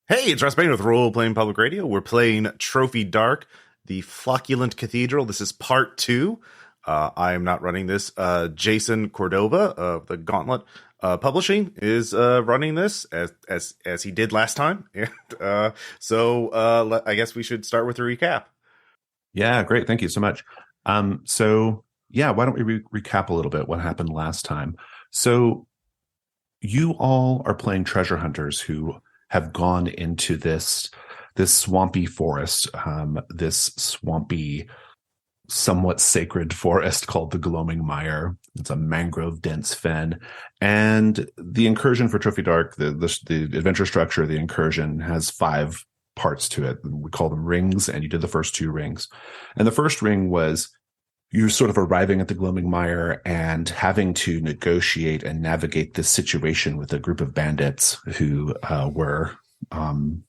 Hey, it's Russ Bain with Role Playing Public Radio. We're playing Trophy Dark, the Flocculent Cathedral. This is part 2. I am not running this. Jason Cordova of the Gauntlet Publishing is running this as he did last time. And I guess we should start with a recap. Yeah, great. Thank you so much. Why don't we recap a little bit what happened last time? So you all are playing treasure hunters who have gone into this swampy forest, this swampy, somewhat sacred forest called the Gloaming Mire. It's a mangrove dense fen. And the incursion for Trophy Dark, the adventure structure of the incursion has 5 parts to it. We call them rings, and you did the first 2 rings. And the first ring was you're sort of arriving at the Gloaming Mire and having to negotiate and navigate this situation with a group of bandits who were kind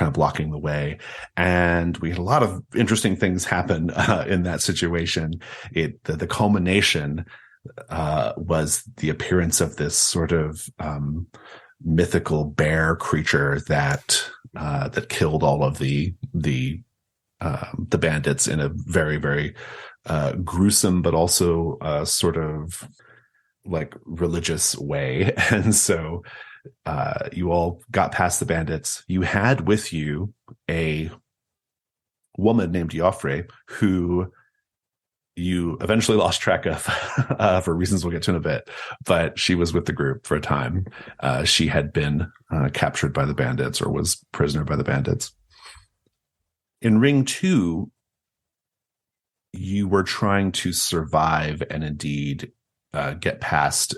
of blocking the way. And we had a lot of interesting things happen in that situation. The culmination was the appearance of this sort of mythical bear creature that killed all of the bandits in a very, very gruesome, but also sort of like religious way. And so you all got past the bandits. You had with you a woman named Joffre, who you eventually lost track of for reasons we'll get to in a bit, but she was with the group for a time. She had been captured by the bandits, or was prisoner by the bandits. In Ring 2, you were trying to survive and indeed get past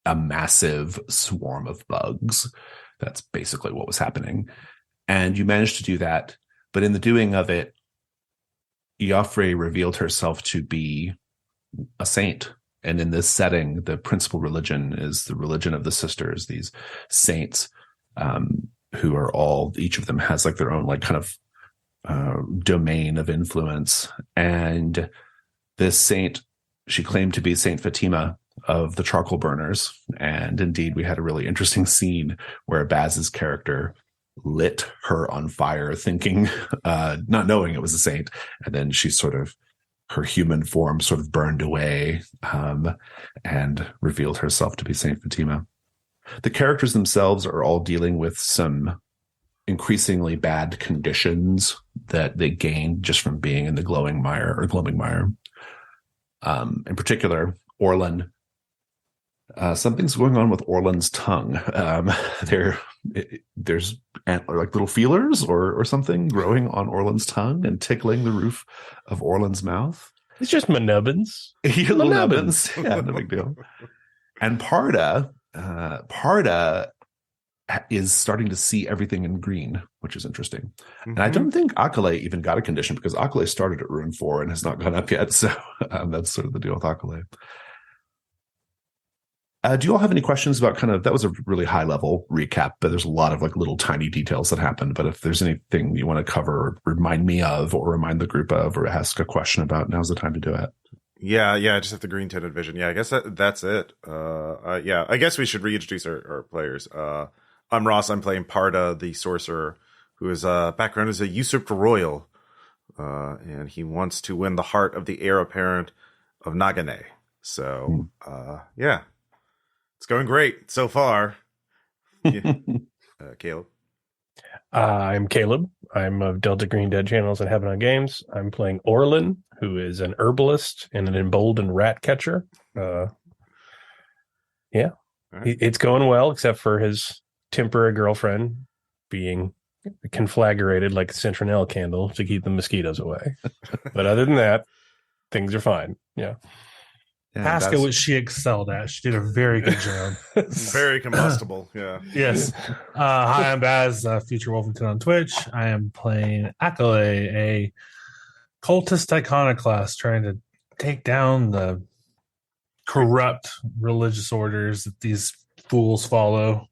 a massive swarm of bugs. That's basically what was happening. And you managed to do that. But in the doing of it, Joffre revealed herself to be a saint. And in this setting, the principal religion is the religion of the sisters, these saints who are all, each of them has like their own like kind of domain of influence. And this saint, she claimed to be Saint Fatima of the charcoal burners. And indeed, we had a really interesting scene where Baz's character lit her on fire, thinking, not knowing it was a saint. And then she sort of, her human form sort of burned away and revealed herself to be Saint Fatima. The characters themselves are all dealing with some increasingly bad conditions that they gained just from being in the Gloaming Mire. In particular, Orlen. Something's going on with Orlen's tongue. There's like little feelers or something growing on Orlen's tongue and tickling the roof of Orlen's mouth. It's just my nubbins. Your little nubbins. Yeah, no big deal. And Parda is starting to see everything in green, which is interesting. Mm-hmm. And I don't think Akaleh even got a condition, because Akaleh started at Rune 4 and has not gone up yet. So that's sort of the deal with Akaleh. Do you all have any questions about that was a really high level recap, but there's a lot of like little tiny details that happened. But if there's anything you want to cover, or remind me of, or remind the group of, or ask a question about, now's the time to do it. Yeah, I just have the green tinted vision. Yeah, I guess that's it. I guess we should reintroduce our players. I'm Ross. I'm playing Parda, the Sorcerer, who is background is a usurped royal, and he wants to win the heart of the heir apparent of Nagane. So, it's going great so far. Yeah. Caleb. I'm Caleb. I'm of Delta Green Dead Channels and Heaven on Games. I'm playing Orlen, who is an herbalist and an emboldened rat catcher. Right. It's going well, except for his temporary girlfriend being conflagrated like a citronelle candle to keep the mosquitoes away. But other than that, things are fine. Yeah. Ask her what she excelled at. She did a very good job. Very combustible. Yeah. Yes. Hi, I'm Baz, Future Wolfington on Twitch. I am playing Akaleh, a cultist iconoclast trying to take down the corrupt religious orders that these fools follow,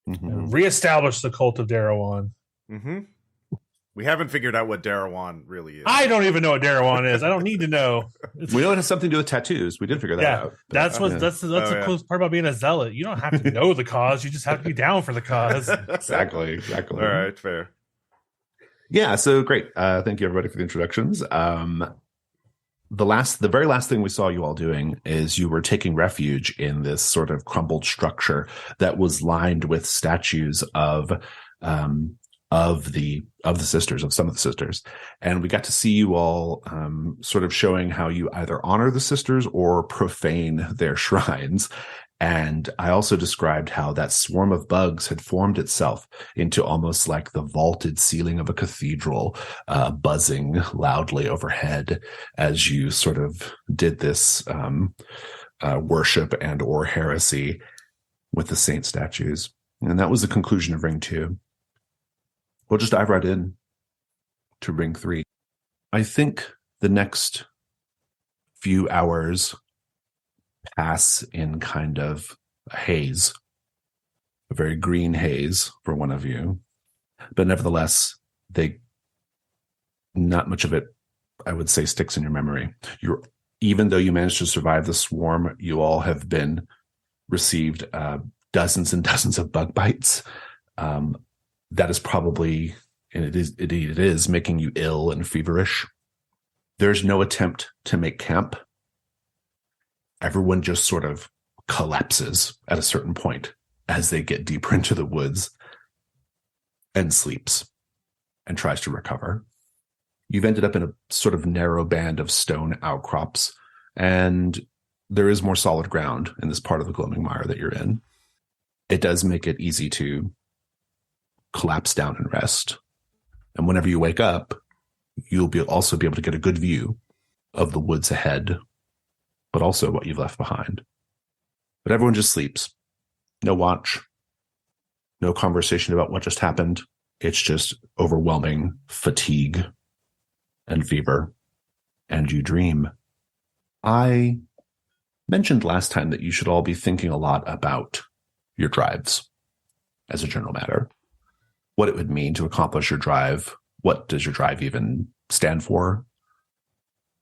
and reestablish the cult of Darrowan. Mm-hmm. We haven't figured out what Darawan really is. I don't even know what Darawan is. I don't need to know. We know it has something to do with tattoos. We did figure that out. That's yeah. the coolest part about being a zealot. You don't have to know the cause. You just have to be down for the cause. Exactly. All right, fair. Yeah, so great. Thank you everybody for the introductions. The very last thing we saw you all doing is you were taking refuge in this sort of crumbled structure that was lined with statues of the sisters, of some of the sisters. And we got to see you all sort of showing how you either honor the sisters or profane their shrines. And I also described how that swarm of bugs had formed itself into almost like the vaulted ceiling of a cathedral, buzzing loudly overhead as you sort of did this worship and or heresy with the saint statues. And that was the conclusion of Ring 2. We'll just dive right in to Ring 3. I think the next few hours pass in kind of a haze, a very green haze for one of you. But nevertheless, not much of it, I would say, sticks in your memory. Even though you managed to survive the swarm, you all have received dozens and dozens of bug bites. That is probably, and it is making you ill and feverish. There's no attempt to make camp. Everyone just sort of collapses at a certain point as they get deeper into the woods and sleeps and tries to recover. You've ended up in a sort of narrow band of stone outcrops, and there is more solid ground in this part of the Gloaming Mire that you're in. It does make it easy to collapse down and rest. And whenever you wake up, you'll also be able to get a good view of the woods ahead, but also what you've left behind. But everyone just sleeps. No watch, no conversation about what just happened. It's just overwhelming fatigue and fever, and you dream. I mentioned last time that you should all be thinking a lot about your drives as a general matter. What it would mean to accomplish your drive. What does your drive even stand for?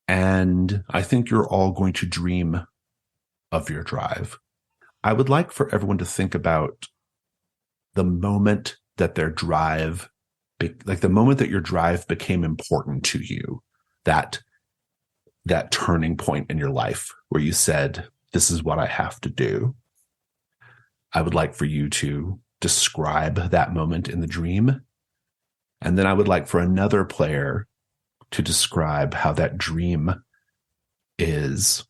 And I think you're all going to dream of your drive. I would like for everyone to think about the moment that their drive, like the moment that your drive became important to you, that turning point in your life where you said, this is what I have to do. I would like for you to describe that moment in the dream. And then I would like for another player to describe how that dream is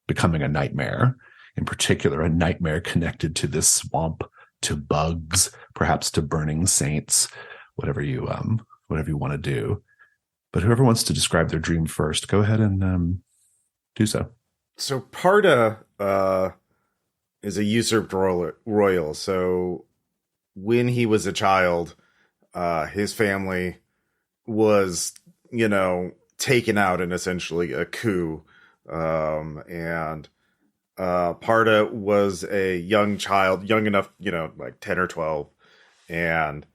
becoming a nightmare, in particular, a nightmare connected to this swamp, to bugs, perhaps to burning saints, whatever you want to do. But whoever wants to describe their dream first, go ahead and do so. So Parda is a usurped royal. So when he was a child, his family was, taken out in essentially a coup. And Parda was a young child, young enough, like 10 or 12. And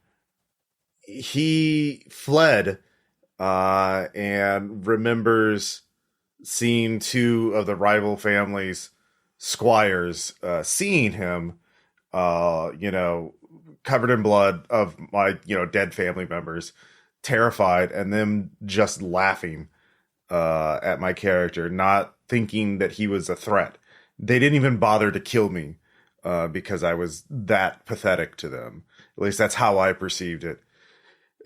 he fled and remembers seeing two of the rival families' squires seeing him, covered in blood of my, dead family members, terrified, and them just laughing at my character, not thinking that he was a threat. They didn't even bother to kill me because I was that pathetic to them. At least that's how I perceived it.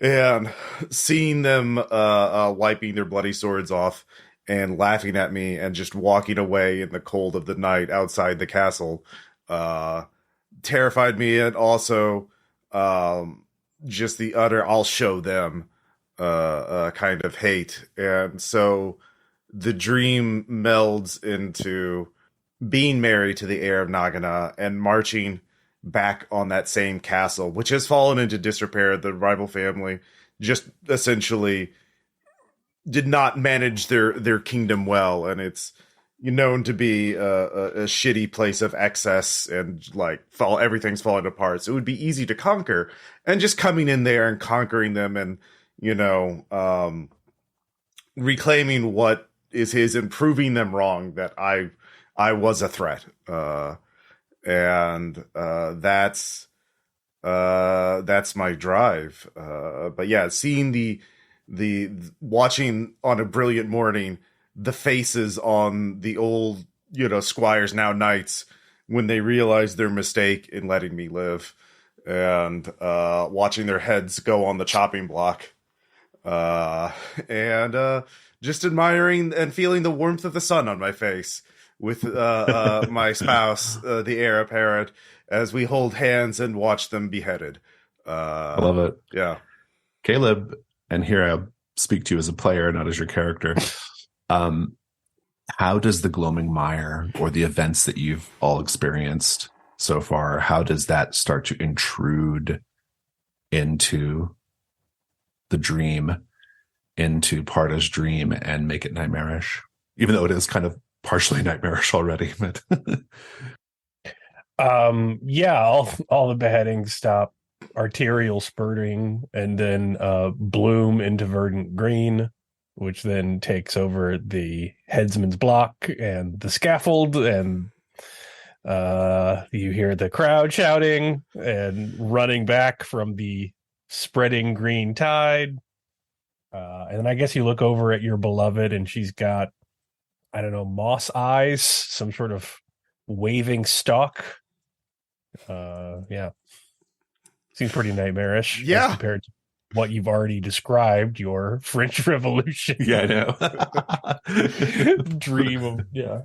And seeing them wiping their bloody swords off and laughing at me and just walking away in the cold of the night outside the castle terrified me. And also just the utter I'll show them kind of hate. And so the dream melds into being married to the heir of Nagana and marching back on that same castle, which has fallen into disrepair. The rival family just essentially did not manage their kingdom well, and it's known to be a shitty place of excess and everything's falling apart. So it would be easy to conquer, and just coming in there and conquering them and reclaiming what is his and proving them wrong, that I was a threat. And that's my drive. But yeah, seeing the watching on a brilliant morning, the faces on the old, squires, now knights, when they realize their mistake in letting me live, and watching their heads go on the chopping block, and just admiring and feeling the warmth of the sun on my face with my spouse, the heir apparent, as we hold hands and watch them beheaded. I love it. Yeah. Caleb, and here I speak to you as a player, not as your character. How does the gloaming mire, or the events that you've all experienced so far, how does that start to intrude into the dream, into Parda's dream, and make it nightmarish? Even though it is kind of partially nightmarish already. But all the beheadings stop, arterial spurting, and then bloom into verdant green, which then takes over the headsman's block and the scaffold, and you hear the crowd shouting and running back from the spreading green tide. And then I guess you look over at your beloved, and she's got, I don't know, moss eyes, some sort of waving stalk. Seems pretty nightmarish. Yeah. As compared to what you've already described, your French Revolution. Yeah, I know. Dream of, yeah.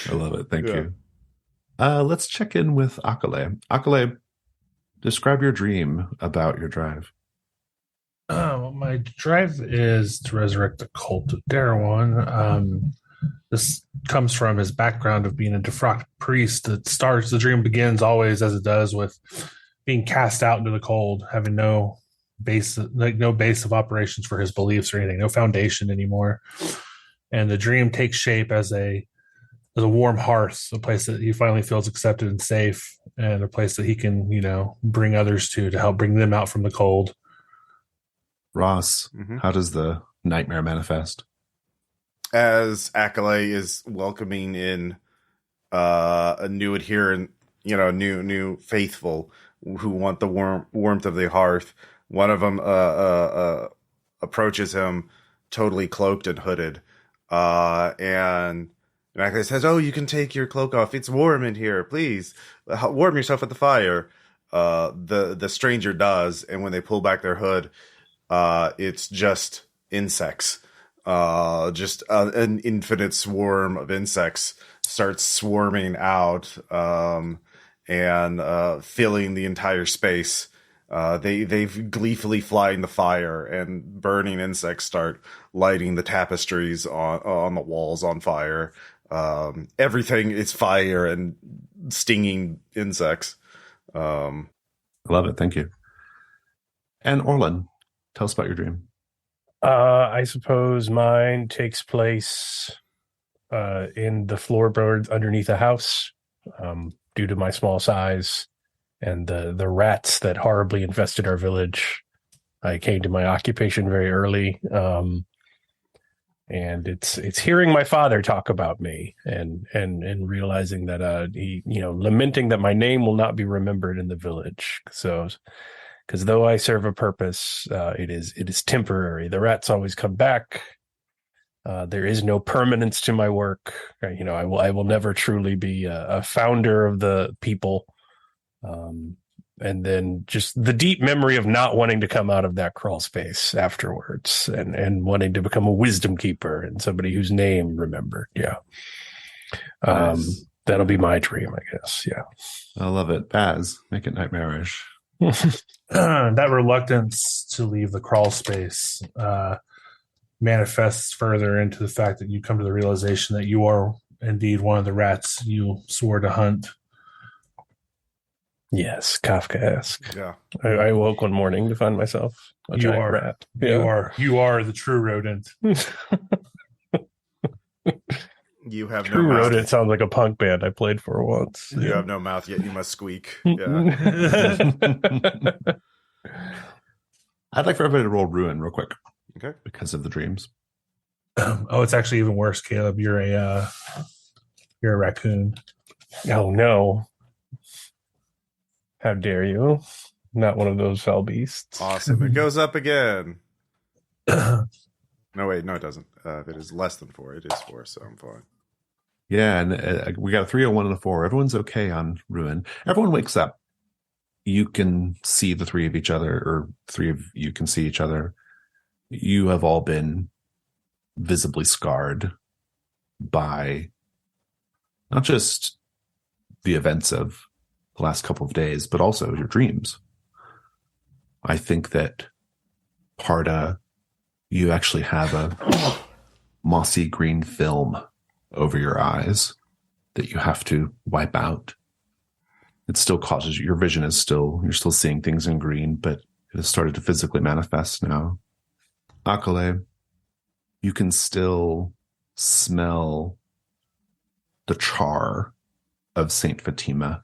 I love it. Thank you. Let's check in with Akaleh. Akaleh, describe your dream about your drive. My drive is to resurrect the cult of Darwan. This comes from his background of being a defrocked priest. The dream begins always as it does, with being cast out into the cold, having no base of operations for his beliefs or anything, no foundation anymore. And the dream takes shape as a warm hearth, a place that he finally feels accepted and safe, and a place that he can, bring others to help bring them out from the cold. Ross, how does the nightmare manifest? As Akaleh is welcoming in a new adherent, new faithful who want the warmth of the hearth. One of them approaches him totally cloaked and hooded, and Akaleh says, "Oh, you can take your cloak off. It's warm in here. Please warm yourself at the fire." The stranger does, and when they pull back their hood, it's just insects. Just an infinite swarm of insects starts swarming out, and filling the entire space. They've gleefully flying the fire, and burning insects start lighting the tapestries on the walls on fire. Everything is fire and stinging insects. I love it. Thank you. And Orlen, tell us about your dream. I suppose mine takes place in the floorboards underneath a house, due to my small size and the rats that horribly infested our village. I came to my occupation very early, and it's hearing my father talk about me and realizing that he, lamenting that my name will not be remembered in the village. So, because though I serve a purpose, it is temporary. The rats always come back. There is no permanence to my work. I will never truly be a founder of the people. And then just the deep memory of not wanting to come out of that crawl space afterwards, and wanting to become a wisdom keeper and somebody whose name remembered. Yeah. Nice. That'll be my dream, I guess. Yeah. I love it. Baz, make it nightmarish. That reluctance to leave the crawl space manifests further into the fact that you come to the realization that you are indeed one of the rats you swore to hunt. Yes, Kafkaesque. Yeah. I woke one morning to find myself a giant rat. Yeah. You are the true rodent. You have True no mouth. Rodent sounds like a punk band I played for once. You have no mouth, yet you must squeak. Yeah. I'd like for everybody to roll Ruin real quick Okay. because of the dreams. Oh, it's actually even worse, Caleb. You're a raccoon. Oh no! How dare you? Not one of those fell beasts. Awesome. It goes up again. No, wait. No, it doesn't. If it is less than 4, it is 4, so I'm fine. Yeah, and we got a 3, a 1, and a 4. Everyone's okay on Ruin. Everyone wakes up. You can see the three of each other, or three of you can see each other. You have all been visibly scarred by not just the events of the last couple of days, but also your dreams. I think that Parda, you actually have a mossy green film over your eyes that you have to wipe out. It still causes your vision is still, you're still seeing things in green, but it has started to physically manifest now. Akaleh, you can still smell the char of Saint Fatima.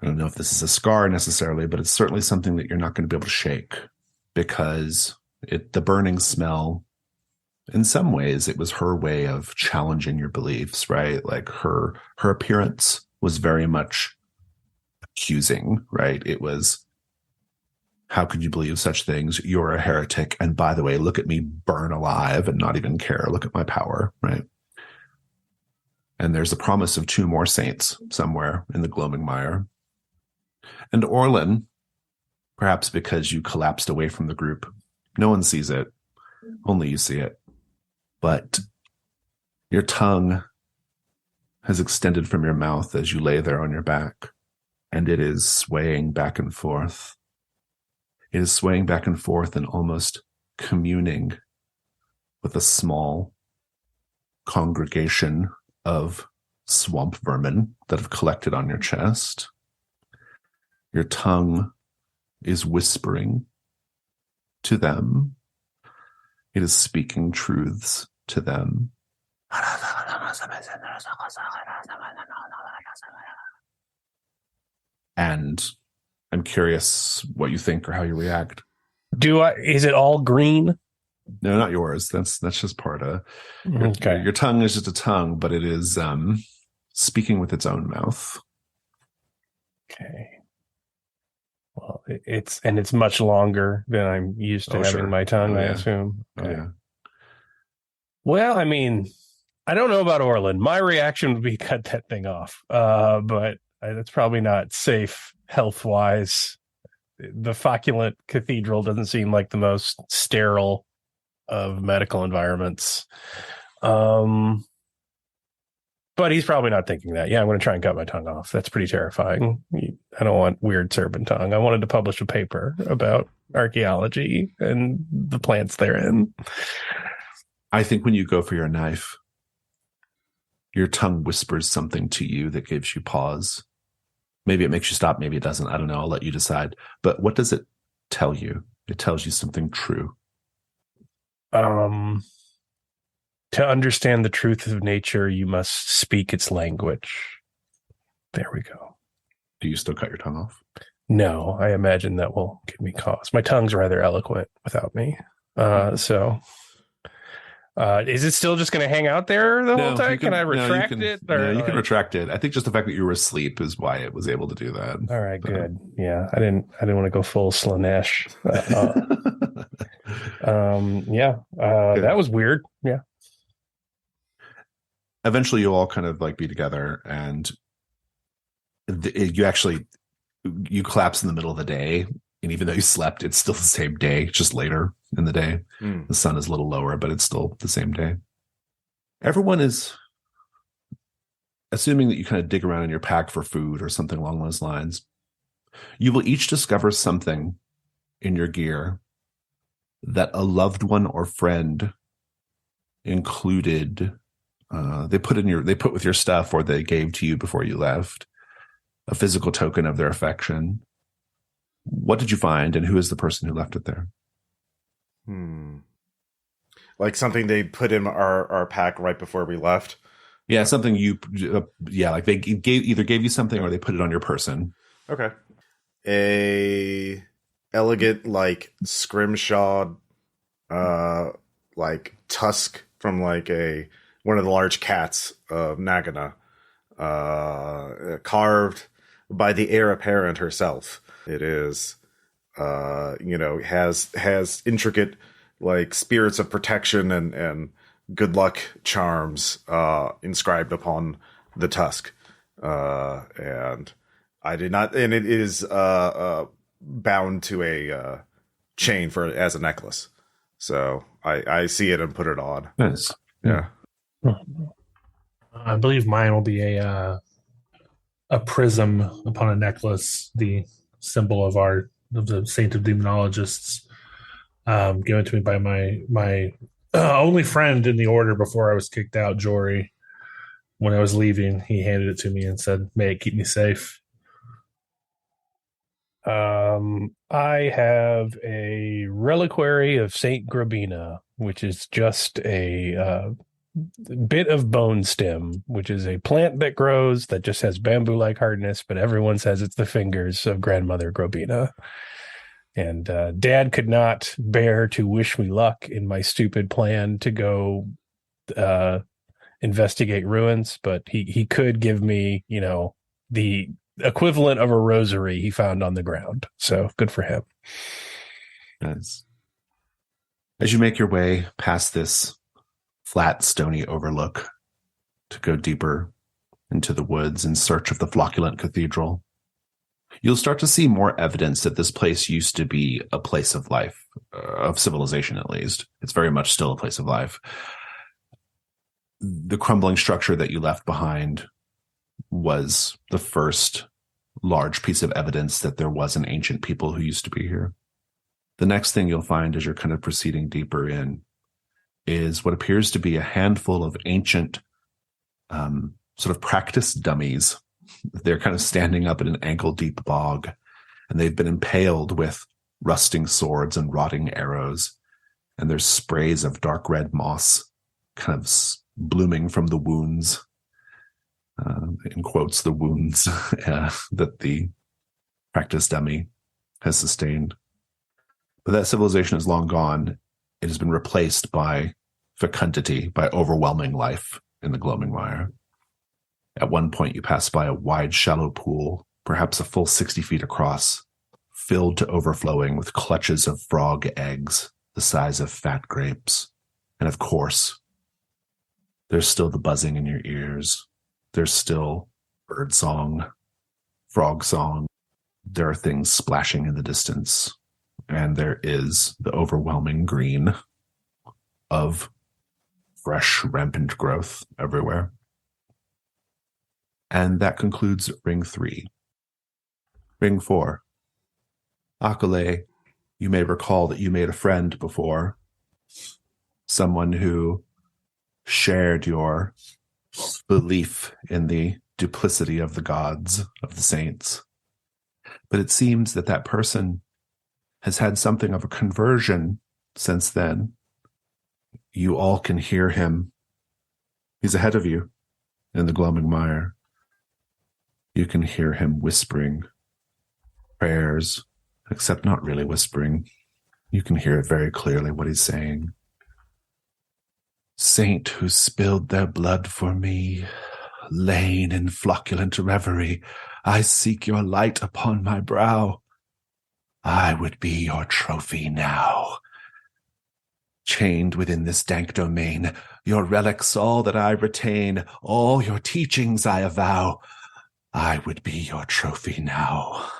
I don't know if this is a scar necessarily, but it's certainly something that you're not going to be able to shake, because the burning smell, in some ways, it was her way of challenging your beliefs, right? Like her appearance was very much accusing, right? It was, how could you believe such things? You're a heretic. And by the way, look at me burn alive and not even care. Look at my power, right? And there's a promise of 2 more saints somewhere in the gloaming mire. And Orlen, perhaps because you collapsed away from the group, no one sees it, only you see it. But your tongue has extended from your mouth as you lay there on your back, and it is swaying back and forth. It is swaying back and forth and almost communing with a small congregation of swamp vermin that have collected on your chest. Your tongue is whispering to them. It is speaking truths to them. And I'm curious what you think or how you react. Is it all green? No, not yours. That's just Parda. Okay. Your tongue is just a tongue, but it is speaking with its own mouth. Okay. Well, it's much longer than I'm used to having sure. my tongue, I Yeah. assume. Okay. Yeah. Well, I mean, I don't know about Orlen. My reaction would be cut that thing off. But that's probably not safe health-wise. The Flocculent Cathedral doesn't seem like the most sterile of medical environments. But he's probably not thinking that. Yeah, I'm going to try and cut my tongue off. That's pretty terrifying. I don't want weird serpent tongue. I wanted to publish a paper about archaeology and the plants therein. I think when you go for your knife, your tongue whispers something to you that gives you pause. Maybe it makes you stop. Maybe it doesn't. I don't know. I'll let you decide. But what does it tell you? It tells you something true. To understand the truth of nature, you must speak its language. There we go. Do you still cut your tongue off? No, I imagine that will give me cause. My tongue's rather eloquent without me. Is it still just going to hang out there the whole time? Can I retract it? No, you can retract it. I think just the fact that you were asleep is why it was able to do that. All right, good. Yeah, I didn't want to go full Slanesh. That was weird. Yeah. Eventually, you all kind of like be together, and you collapse in the middle of the day. And even though you slept, it's still the same day, just later in the day. The sun is a little lower, but it's still the same day. Everyone is assuming that you kind of dig around in your pack for food or something along those lines. You will each discover something in your gear that a loved one or friend included. They put with your stuff, or they gave to you before you left, a physical token of their affection. What did you find, and who is the person who left it there? Like something they put in our pack right before we left. Yeah, something like they either gave you something or they put it on your person. Okay. A elegant, like scrimshawed, like tusk from like one of the large cats of Nagana, carved by the heir apparent herself. It is, has intricate like spirits of protection and good luck charms inscribed upon the tusk, and I did not, and it is bound to a chain as a necklace. So I see it and put it on. Nice. Yeah. I believe mine will be a prism upon a necklace, the symbol of the Saint of Demonologists, given to me by my only friend in the order before I was kicked out, Jory. When I was leaving, he handed it to me and said, "May it keep me safe." I have a reliquary of Saint Grabina, which is just a bit of bone stem, which is a plant that grows that just has bamboo-like hardness, but everyone says it's the fingers of Grandmother Grabina. And Dad could not bear to wish me luck in my stupid plan to go investigate ruins, but he could give me, the equivalent of a rosary he found on the ground. So good for him. Nice. As you make your way past this flat, stony overlook to go deeper into the woods in search of the Flocculent Cathedral, you'll start to see more evidence that this place used to be a place of life, of civilization at least. It's very much still a place of life. The crumbling structure that you left behind was the first large piece of evidence that there was an ancient people who used to be here. The next thing you'll find as you're kind of proceeding deeper in is what appears to be a handful of ancient sort of practice dummies. They're kind of standing up in an ankle-deep bog, and they've been impaled with rusting swords and rotting arrows, and there's sprays of dark red moss kind of blooming from the wounds, in quotes, the wounds that the practice dummy has sustained. But that civilization is long gone. It has been replaced by fecundity, by overwhelming life in the gloaming mire. At one point, you pass by a wide, shallow pool, perhaps a full 60 feet across, filled to overflowing with clutches of frog eggs the size of fat grapes. And of course, there's still the buzzing in your ears. There's still bird song, frog song. There are things splashing in the distance. And there is the overwhelming green of fresh, rampant growth everywhere. And that concludes Ring 3. Ring 4. Akaleh, you may recall that you made a friend before. Someone who shared your belief in the duplicity of the gods, of the saints. But it seems that that person has had something of a conversion since then. You all can hear him. He's ahead of you in the gloaming mire. You can hear him whispering prayers, except not really whispering. You can hear it very clearly what he's saying. Saint who spilled their blood for me, lain in flocculent reverie, I seek your light upon my brow. I would be your trophy now. Chained within this dank domain, your relics all that I retain, all your teachings I avow. I would be your trophy now.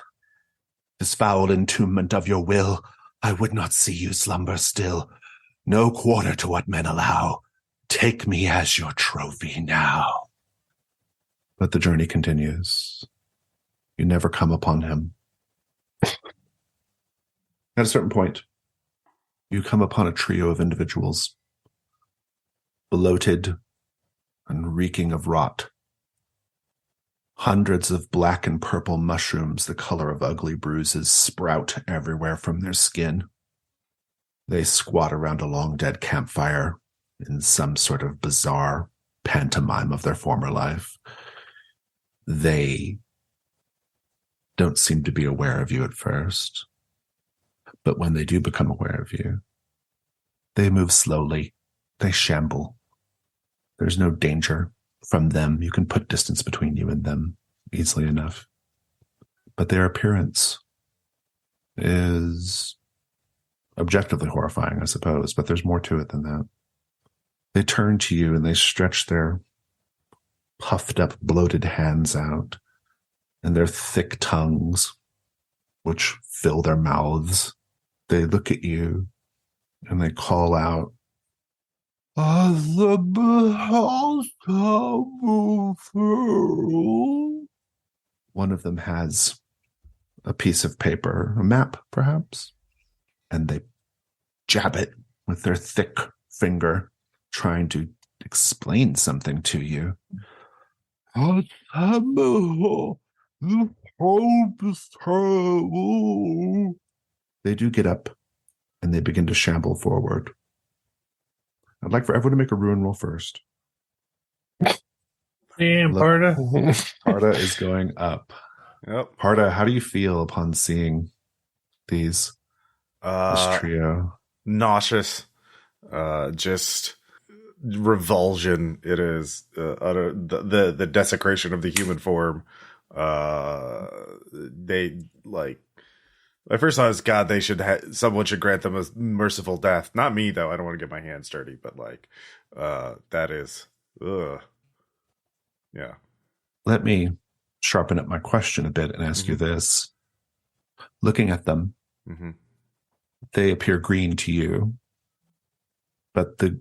This foul entombment of your will, I would not see you slumber still. No quarter to what men allow. Take me as your trophy now. But the journey continues. You never come upon him. At a certain point, you come upon a trio of individuals, bloated and reeking of rot. Hundreds of black and purple mushrooms, the color of ugly bruises, sprout everywhere from their skin. They squat around a long-dead campfire in some sort of bizarre pantomime of their former life. They don't seem to be aware of you at first. But when they do become aware of you, they move slowly. They shamble. There's no danger from them. You can put distance between you and them easily enough. But their appearance is objectively horrifying, I suppose, but there's more to it than that. They turn to you and they stretch their puffed up, bloated hands out and their thick tongues, which fill their mouths. They look at you and they call out, one of them has a piece of paper, a map perhaps, and they jab it with their thick finger, trying to explain something to you. They do get up and they begin to shamble forward. I'd like for everyone to make a ruin roll first. Damn, Parda. Parda is going up. Yep. Parda, how do you feel upon seeing this trio? Nauseous. Just revulsion. It is utter the desecration of the human form. They like. My first thought is, God, someone should grant them a merciful death. Not me though. I don't want to get my hands dirty, but like, that is, ugh. Yeah. Let me sharpen up my question a bit and ask you this. Looking at them, they appear green to you, but the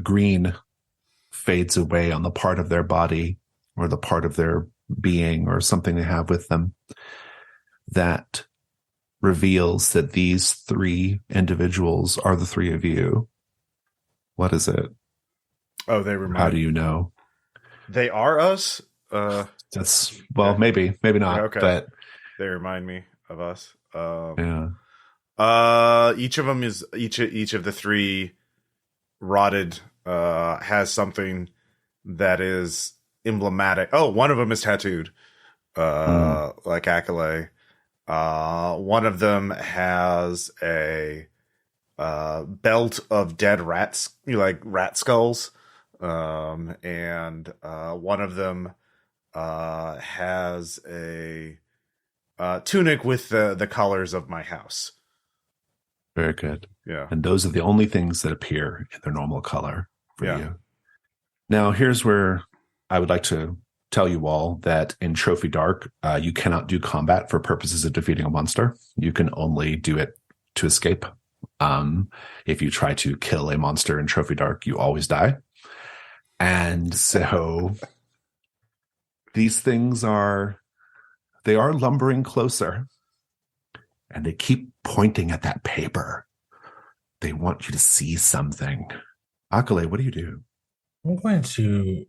green fades away on the part of their body or the part of their being or something they have with them that reveals that these three individuals are the three of you. What is it? Oh, they remind. How do you know? They are us. That's maybe not. Okay. But they remind me of us. Yeah. Each of them is each of the three rotted. Has something that is emblematic. Oh, one of them is tattooed, like Akaleh. One of them has a belt of dead rats, like rat skulls. And one of them has a tunic with the colors of my house. Very good. Yeah. And those are the only things that appear in their normal color for Yeah. you. Now, here's where I would like to tell you all that in Trophy Dark, you cannot do combat for purposes of defeating a monster. You can only do it to escape. If you try to kill a monster in Trophy Dark, you always die. And so these things are lumbering closer, and they keep pointing at that paper. They want you to see something. Akaleh, what do you do? I'm going to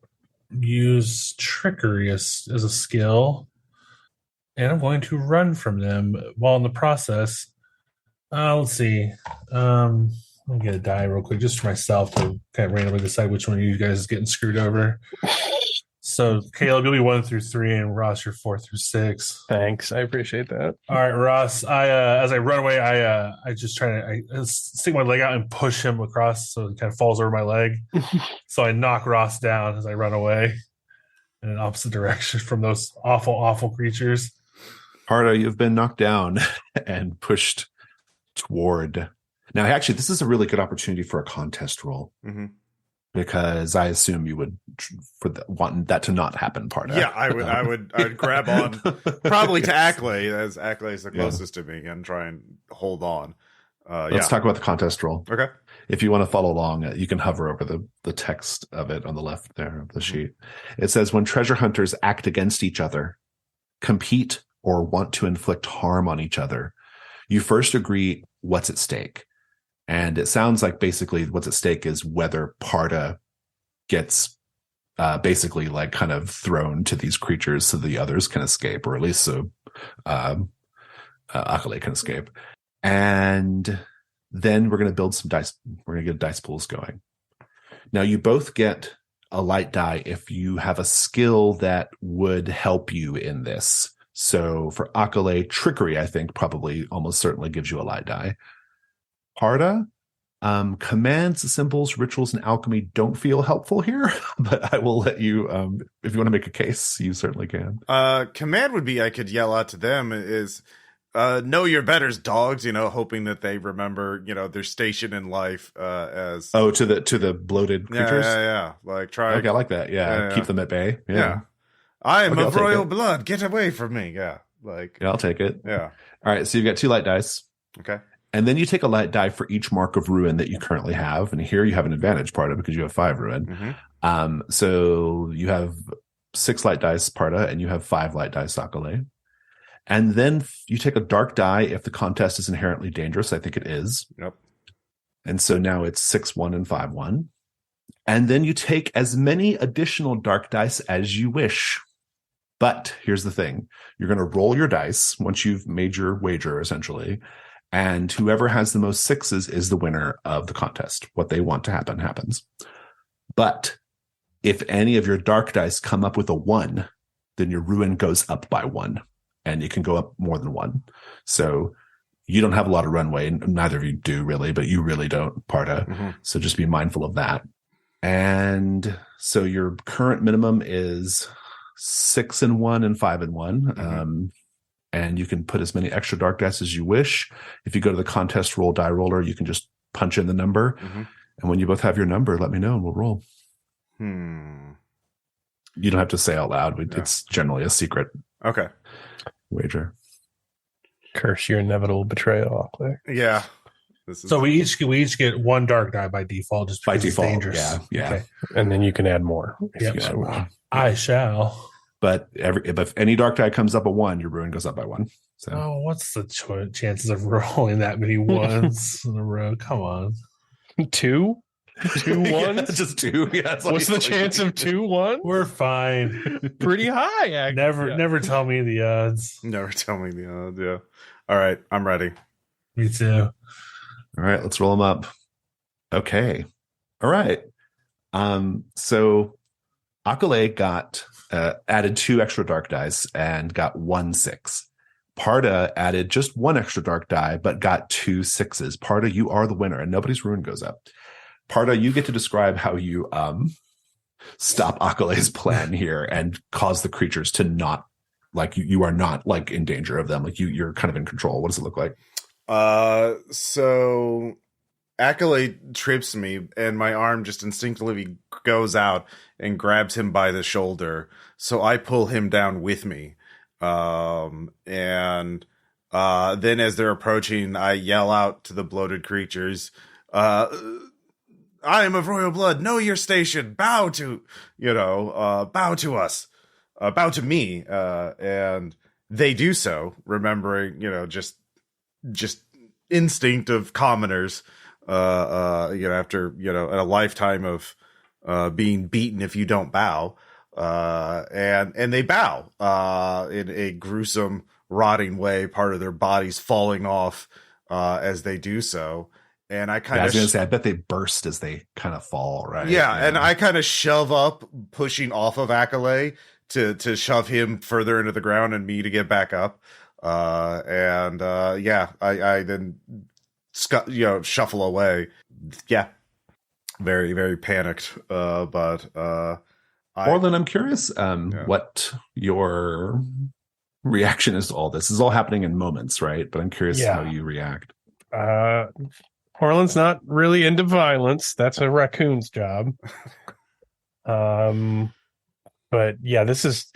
use trickery as a skill, and I'm going to run from them while in the process. Let's see. Let me get a die real quick just for myself to kind of randomly decide which one of you guys is getting screwed over. So, Caleb, you'll be 1 through 3, and Ross, you're 4 through 6. Thanks. I appreciate that. All right, Ross. As I run away, I just try to stick my leg out and push him across so it kind of falls over my leg. So I knock Ross down as I run away in an opposite direction from those awful, awful creatures. Parda, you've been knocked down and pushed toward. Now, actually, this is a really good opportunity for a contest roll. Because I assume you would want that to not happen, Parda. Yeah, I would grab on probably to Akaleh, as Akaleh is the closest to me, and try and hold on. Let's talk about the contest roll. Okay. If you want to follow along, you can hover over the text of it on the left there of the sheet. It says, when treasure hunters act against each other, compete, or want to inflict harm on each other, you first agree what's at stake. And it sounds like basically what's at stake is whether Parda gets basically like kind of thrown to these creatures so the others can escape, or at least so Akaleh can escape. And then we're going to build some dice. We're going to get dice pools going. Now, you both get a light die if you have a skill that would help you in this. So for Akaleh, trickery, I think, probably almost certainly gives you a light die. Parda, commands, symbols, rituals, and alchemy don't feel helpful here, but I will let you, if you want to make a case, you certainly can. Command would be I could yell out to them is, know your betters, dogs, hoping that they remember, their station in life, as to the bloated creatures. Yeah. Like try. Okay, I like that. Yeah, keep them at bay. Yeah. I am Okay, of royal blood. Get away from me. Yeah, I'll take it. Yeah. All right, so you've got 2 light dice. Okay. And then you take a light die for each mark of ruin that you currently have, and here you have an advantage, Parda, because you have 5 ruin. Mm-hmm. So you have 6 light dice, Parda, and you have 5 light dice, Akaleh. And then you take a dark die if the contest is inherently dangerous. I think it is. Yep. And so now it's 6-1 and 5-1. And then you take as many additional dark dice as you wish. But here's the thing. You're going to roll your dice once you've made your wager, essentially. And whoever has the most 6s is the winner of the contest. What they want to happen happens. But if any of your dark dice come up with a 1, then your ruin goes up by 1. And it can go up more than 1. So you don't have a lot of runway. Neither of you do, really, but you really don't, Parda. Mm-hmm. So just be mindful of that. And so your current minimum is 6-1 and 5-1. Mm-hmm. And you can put as many extra dark dice as you wish. If you go to the contest roll die roller, you can just punch in the number. Mm-hmm. And when you both have your number, let me know and we'll roll. You don't have to say out loud. It's generally a secret. Okay. Wager. Curse your inevitable betrayal, Akaleh. Yeah. So we each get 1 dark die by default, just because it's dangerous. Yeah. Okay. And then you can add more. Yep. You so wish. I shall. But if any dark die comes up a 1, your ruin goes up by 1. So Oh, what's the chances of rolling that many ones in a row? Come on. 2? 2 Yeah, ones? just 2. Yeah, it's What's the chance of 2 1s? We're fine. Pretty high, actually. Never tell me the odds. Never tell me the odds. Yeah. All right. I'm ready. Me too. All right, let's roll them up. Okay. All right. So Akaleh got added 2 extra dark dice and got 1 6. Parda added just 1 extra dark die, but got 2 6s. Parda, you are the winner, and nobody's ruin goes up. Parda, you get to describe how you stop Akaleh's plan here and cause the creatures to not, like, you are not, like, in danger of them. Like, you're kind of in control. What does it look like? So Akaleh trips me, and my arm just instinctively goes out and grabs him by the shoulder. So I pull him down with me. And then as they're approaching, I yell out to the bloated creatures, I am of royal blood. Know your station. Bow to, bow to us, bow to me. And they do so, remembering, just instinct of commoners, after, a lifetime of, being beaten if you don't bow. And they bow, in a gruesome, rotting way, part of their bodies falling off, as they do so. And I kind of, I bet they burst as they kind of fall, right? Yeah. And I kind of shove up, pushing off of Akaleh to shove him further into the ground and me to get back up. I then shuffle away. Yeah. Very, very panicked. Orlen, I'm curious what your reaction is to all this. This is all happening in moments, right? But I'm curious how you react. Orlen's not really into violence. That's a raccoon's job. But yeah, this is.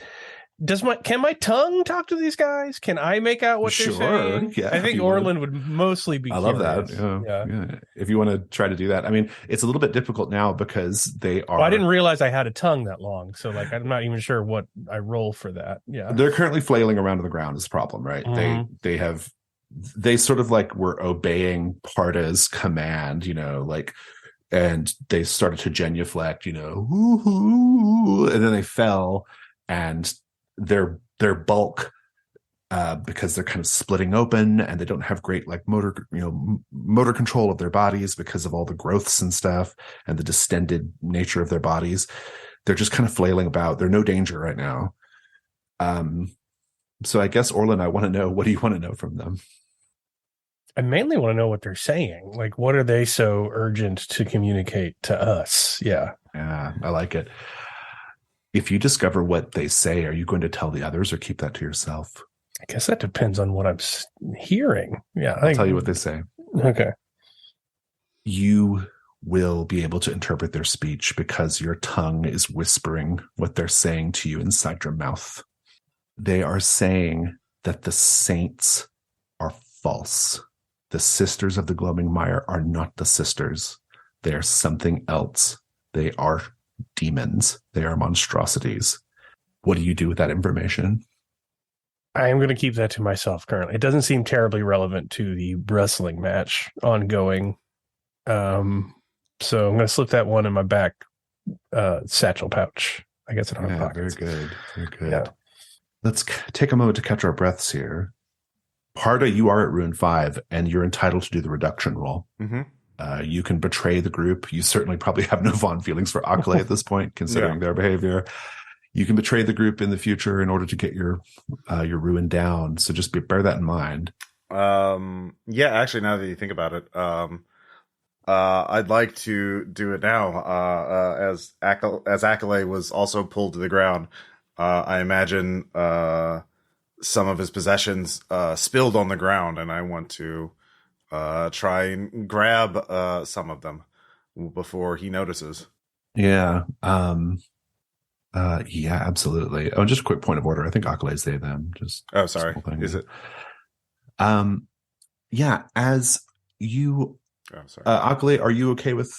Can my tongue talk to these guys? Can I make out what they're saying? Yeah, I think Orlen would mostly be. I love that. Yeah. If you want to try to do that, I mean, it's a little bit difficult now because they are. Well, I didn't realize I had a tongue that long, so I'm not even sure what I roll for that. Yeah, they're currently flailing around on the ground is the problem, right? Mm-hmm. They sort of like were obeying Parda's command, and they started to genuflect, and then they fell, and their bulk, because they're kind of splitting open and they don't have great like motor control of their bodies because of all the growths and stuff and the distended nature of their bodies. They're just kind of flailing about. They're no danger right now. So I guess, Orlen, I want to know, what do you want to know from them? I mainly want to know what they're saying. Like, what are they so urgent to communicate to us? Yeah. Yeah, I like it. If you discover what they say, are you going to tell the others or keep that to yourself? I guess that depends on what I'm hearing. Yeah. I'll tell you what they say. Okay. You will be able to interpret their speech because your tongue is whispering what they're saying to you inside your mouth. They are saying that the saints are false. The sisters of the glowing mire are not the sisters. They are something else. They are demons. They are monstrosities. What do you do with that information? I am going to keep that to myself currently. It doesn't seem terribly relevant to the wrestling match ongoing. So I'm going to slip that one in my back satchel pouch. I guess in our pockets. Very good. Very good. Yeah. Let's take a moment to catch our breaths here. Parda, you are at Rune 5, and you're entitled to do the reduction roll. Mm-hmm. You can betray the group. You certainly probably have no fond feelings for Akaleh at this point, considering their behavior. You can betray the group in the future in order to get your ruin down. So just bear that in mind. Yeah, actually, now that you think about it, I'd like to do it now. As Akaleh was also pulled to the ground, I imagine some of his possessions spilled on the ground, and I want to try and grab some of them before he notices. Yeah. Yeah, absolutely. Oh, just a quick point of order. I think Akaleh's they, them. Just sorry. Is it? Yeah, as you sorry. Akaleh, are you okay with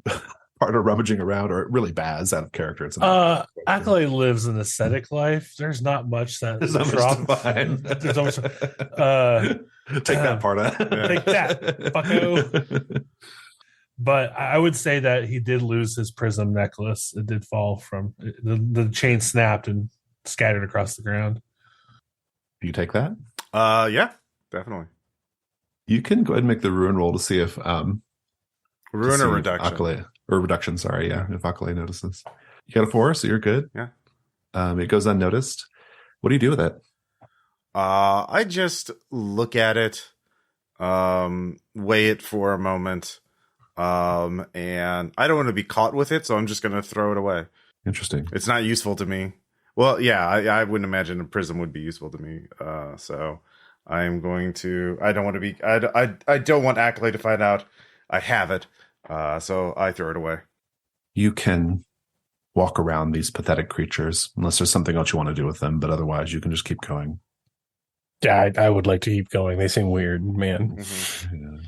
Parda rummaging around, or really Baz out of character? It's Akaleh lives an ascetic life. There's not much that There's not much to find. There's not much. Take that, Parda. Take that, bucko. But I would say that he did lose his prism necklace. It did fall from the chain, snapped and scattered across the ground. Do you take that? Yeah, definitely. You can go ahead and make the ruin roll to see if ruin or reduction. Akaleh, or reduction, sorry, yeah. If Akaleh notices. You got a 4, so you're good. Yeah. It goes unnoticed. What do you do with it? I just look at it, weigh it for a moment, and I don't want to be caught with it, so I'm just going to throw it away. Interesting. It's not useful to me. Well, yeah, I wouldn't imagine a prism would be useful to me. So I'm going to. I don't want to be. I don't want Akaleh to find out I have it. So I throw it away. You can walk around these pathetic creatures unless there's something else you want to do with them, but otherwise you can just keep going. Yeah, I would like to keep going. They seem weird, man. Mm-hmm. Yeah.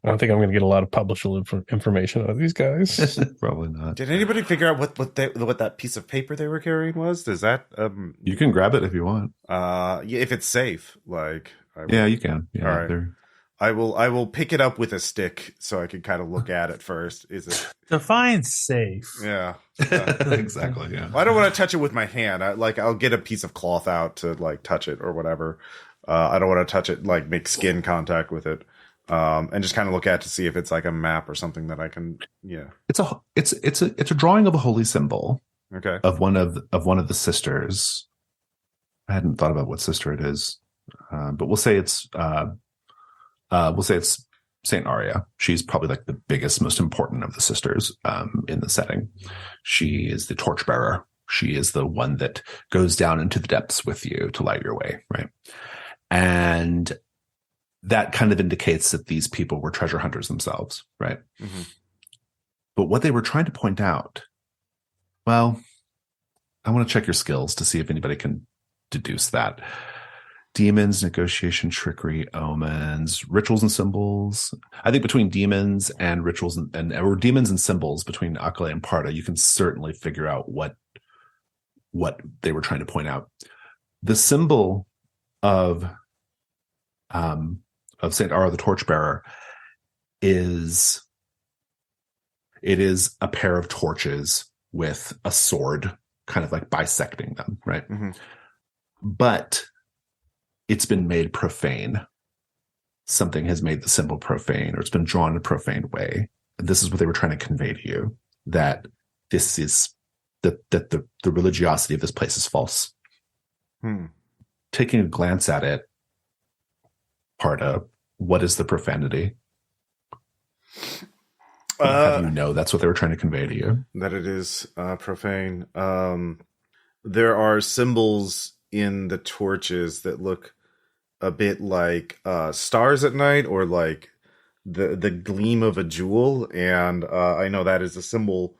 I don't think I'm going to get a lot of publishable information out of these guys. Probably not. Did anybody figure out what that piece of paper they were carrying was? Does that you can grab it if you want. Yeah, if it's safe, like yeah, you can. Yeah, all right. I will pick it up with a stick so I can kind of look at it first. Is it define safe? Yeah. Exactly. Yeah. Well, I don't want to touch it with my hand. I'll get a piece of cloth out to like touch it or whatever. I don't want to touch it, like make skin contact with it. And just kind of look at it to see if it's like a map or something that I can. Yeah. It's a drawing of a holy symbol. Okay. Of one of the sisters. I hadn't thought about what sister it is, but we'll say it's Saint Aria. She's probably like the biggest, most important of the sisters in the setting. She is the torchbearer. She is the one that goes down into the depths with you to light your way, right? And that kind of indicates that these people were treasure hunters themselves, right? Mm-hmm. But what they were trying to point out, well, I want to check your skills to see if anybody can deduce that. Demons, negotiation, trickery, omens, rituals and symbols. I think between demons and rituals or demons and symbols between Akaleh and Parda, you can certainly figure out what they were trying to point out. The symbol of Saint Ara the Torchbearer is a pair of torches with a sword kind of like bisecting them, right? Mm-hmm. But it's been made profane. Something has made the symbol profane, or it's been drawn in a profane way. And this is what they were trying to convey to you, that this is that the religiosity of this place is false. taking a glance at it, Parda, what is the profanity? How do you know that's what they were trying to convey to you? That it is profane. There are symbols in the torches that look a bit like stars at night, or like the gleam of a jewel, and I know that is a symbol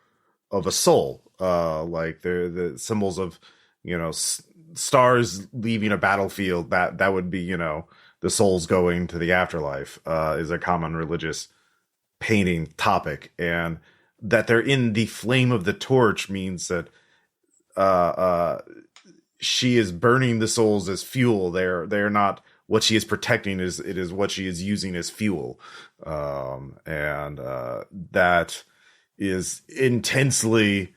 of a soul. Like the symbols of, stars leaving a battlefield. That would be, the souls going to the afterlife. Is a common religious painting topic, and that they're in the flame of the torch means that she is burning the souls as fuel. They're not what she is protecting, it is what she is using as fuel. And that is intensely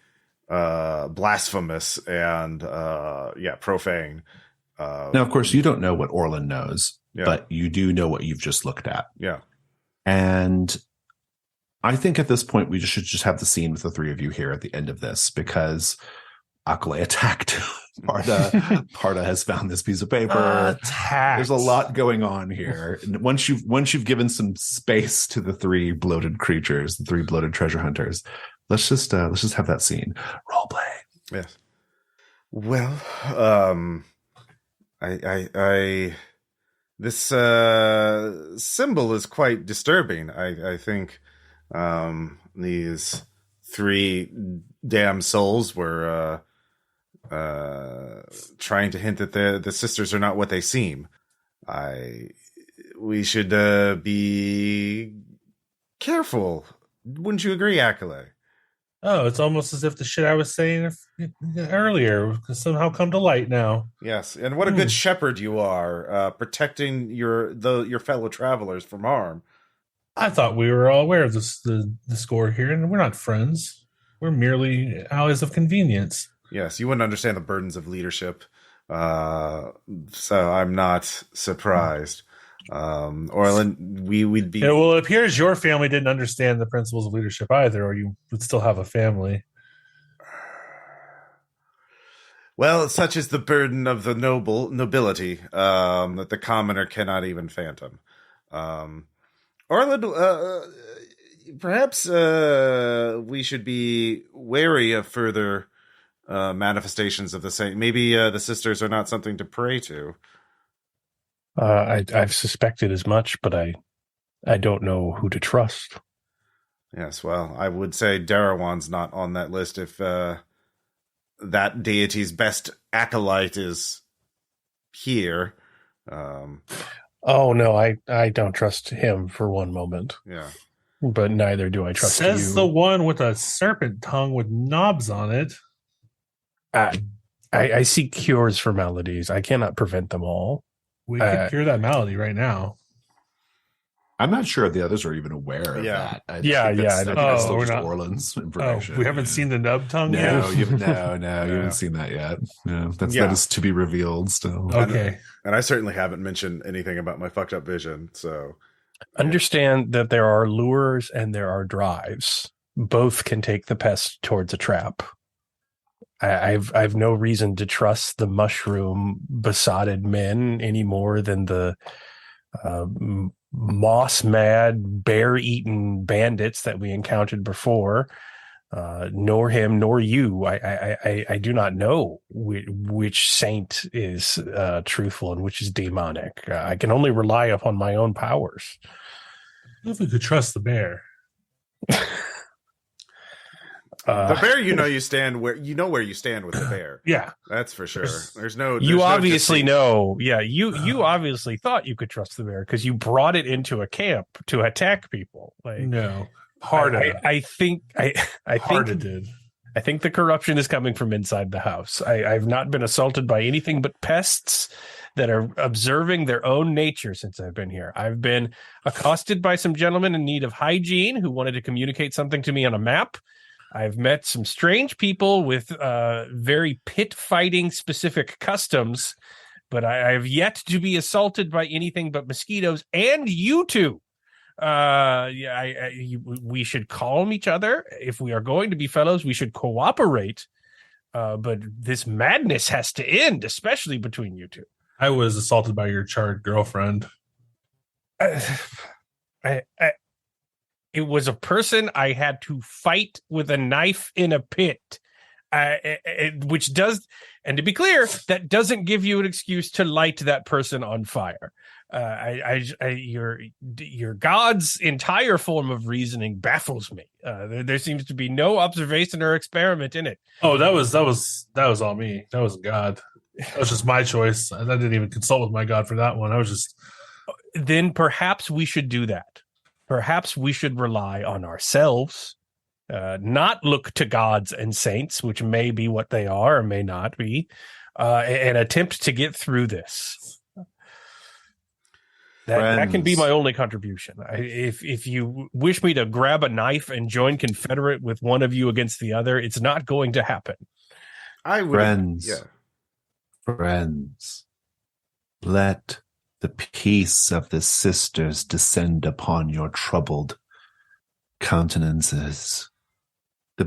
blasphemous and profane. Now, of course, you don't know what Orlen knows, but you do know what you've just looked at. Yeah. And I think at this point, we should just have the scene with the three of you here at the end of this, because Akaleh attacked Parda. Parda has found this piece of paper. There's a lot going on here. Once you've given some space to the three bloated creatures, the three bloated treasure hunters, let's just have that scene. Role play. Yes. Well, I this symbol is quite disturbing. I think these three damn souls were trying to hint that the sisters are not what they seem. We should be careful. Wouldn't you agree, Akaleh? Oh, it's almost as if the shit I was saying earlier has somehow come to light now. Yes, and what a good shepherd you are, protecting your fellow travelers from harm. I thought we were all aware of the score here, and we're not friends. We're merely allies of convenience. Yes, you wouldn't understand the burdens of leadership, so I'm not surprised. Orlen, we'd be... Well, it appears your family didn't understand the principles of leadership either, or you would still have a family. Well, such is the burden of the nobility, that the commoner cannot even fathom. Orlen, perhaps we should be wary of further manifestations of the same. Maybe the sisters are not something to pray to. I've suspected as much, but I don't know who to trust. Yes, well, I would say Darawan's not on that list if that deity's best acolyte is here. Oh, no, I don't trust him for one moment. Yeah. But neither do I trust you. Says the one with a serpent tongue with knobs on it. I seek cures for maladies. I cannot prevent them all. We could cure that malady right now. I'm not sure the others are even aware of that. I think that's still just Orlen's information. We haven't seen the nub tongue yet? yet? No, you haven't seen that yet. No, that is to be revealed still. Okay. And I certainly haven't mentioned anything about my fucked up vision, so... Understand that there are lures and there are drives. Both can take the pest towards a trap. I've no reason to trust the mushroom besotted men any more than the moss mad bear eaten bandits that we encountered before. Nor him nor you. I do not know which saint is truthful and which is demonic. I can only rely upon my own powers. If we could trust the bear. The bear, you stand where you stand with the bear. Yeah, that's for sure. There's no. You obviously know. Yeah, you obviously thought you could trust the bear because you brought it into a camp to attack people. Like no, Parda. I think Parda did. I think the corruption is coming from inside the house. I've not been assaulted by anything but pests that are observing their own nature since I've been here. I've been accosted by some gentlemen in need of hygiene who wanted to communicate something to me on a map. I've met some strange people with very pit fighting specific customs, but I've yet to be assaulted by anything but mosquitoes and you two. We should calm each other. If we are going to be fellows, we should cooperate. But this madness has to end, especially between you two. I was assaulted by your charred girlfriend. I, it was a person I had to fight with a knife in a pit, which does, and to be clear, that doesn't give you an excuse to light that person on fire. Your god's entire form of reasoning baffles me. There seems to be no observation or experiment in it. Oh, that was all me. That wasn't God. That was just my choice. I didn't even consult with my God for that one. I was just. Then perhaps we should do that. Perhaps we should rely on ourselves, not look to gods and saints, which may be what they are or may not be, and attempt to get through this. That can be my only contribution. If you wish me to grab a knife and join Confederate with one of you against the other, it's not going to happen. I would. Friends, let the peace of the sisters descend upon your troubled countenances. The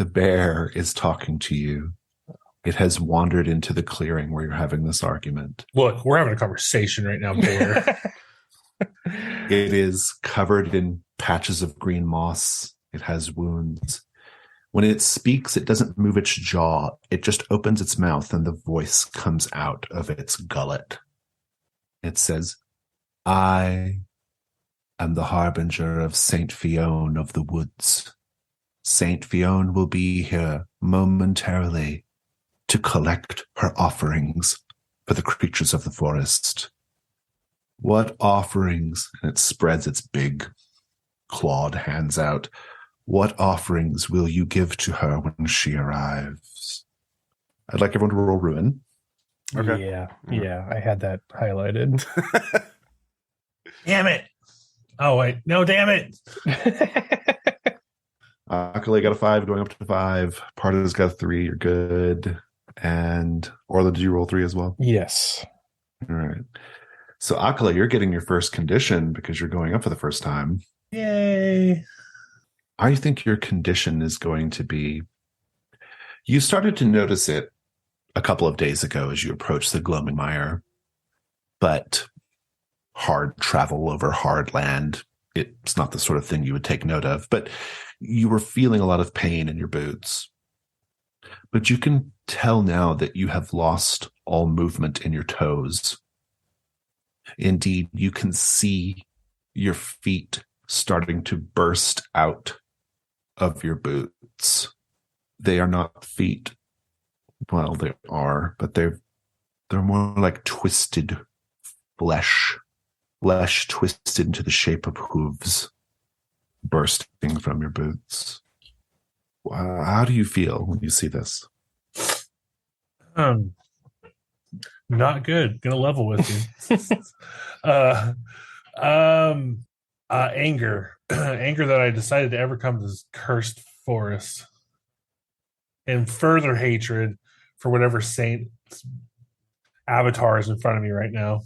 bear is talking to you. It has wandered into the clearing where you're having this argument. Look, we're having a conversation right now, Bear. It is covered in patches of green moss. It has wounds. When it speaks, it doesn't move its jaw. It just opens its mouth and the voice comes out of its gullet. It says, I am the harbinger of Saint Fiona of the Woods. Saint Fiona will be here momentarily to collect her offerings for the creatures of the forest. What offerings? And it spreads its big clawed hands out. What offerings will you give to her when she arrives? I'd like everyone to roll Ruin. Okay. Yeah, I had that highlighted. Damn it. Oh, wait. No, damn it. Akaleh got a 5, going up to 5. Parda's got a 3. You're good. And Orlen, did you roll 3 as well? Yes. All right. So Akaleh, you're getting your first condition because you're going up for the first time. Yay. I think your condition is going to be, you started to notice it a couple of days ago as you approached the Gloaming Mire, but hard travel over hard land, it's not the sort of thing you would take note of, but you were feeling a lot of pain in your boots. But you can tell now that you have lost all movement in your toes. Indeed, you can see your feet starting to burst out of your boots. They are not feet. Well, they are, but they're more like twisted flesh twisted into the shape of hooves bursting from your boots. How do you feel when you see this? Not good. Gonna level with you. Anger. Anger that I decided to ever come to this cursed forest. And further hatred for whatever saint avatar is in front of me right now.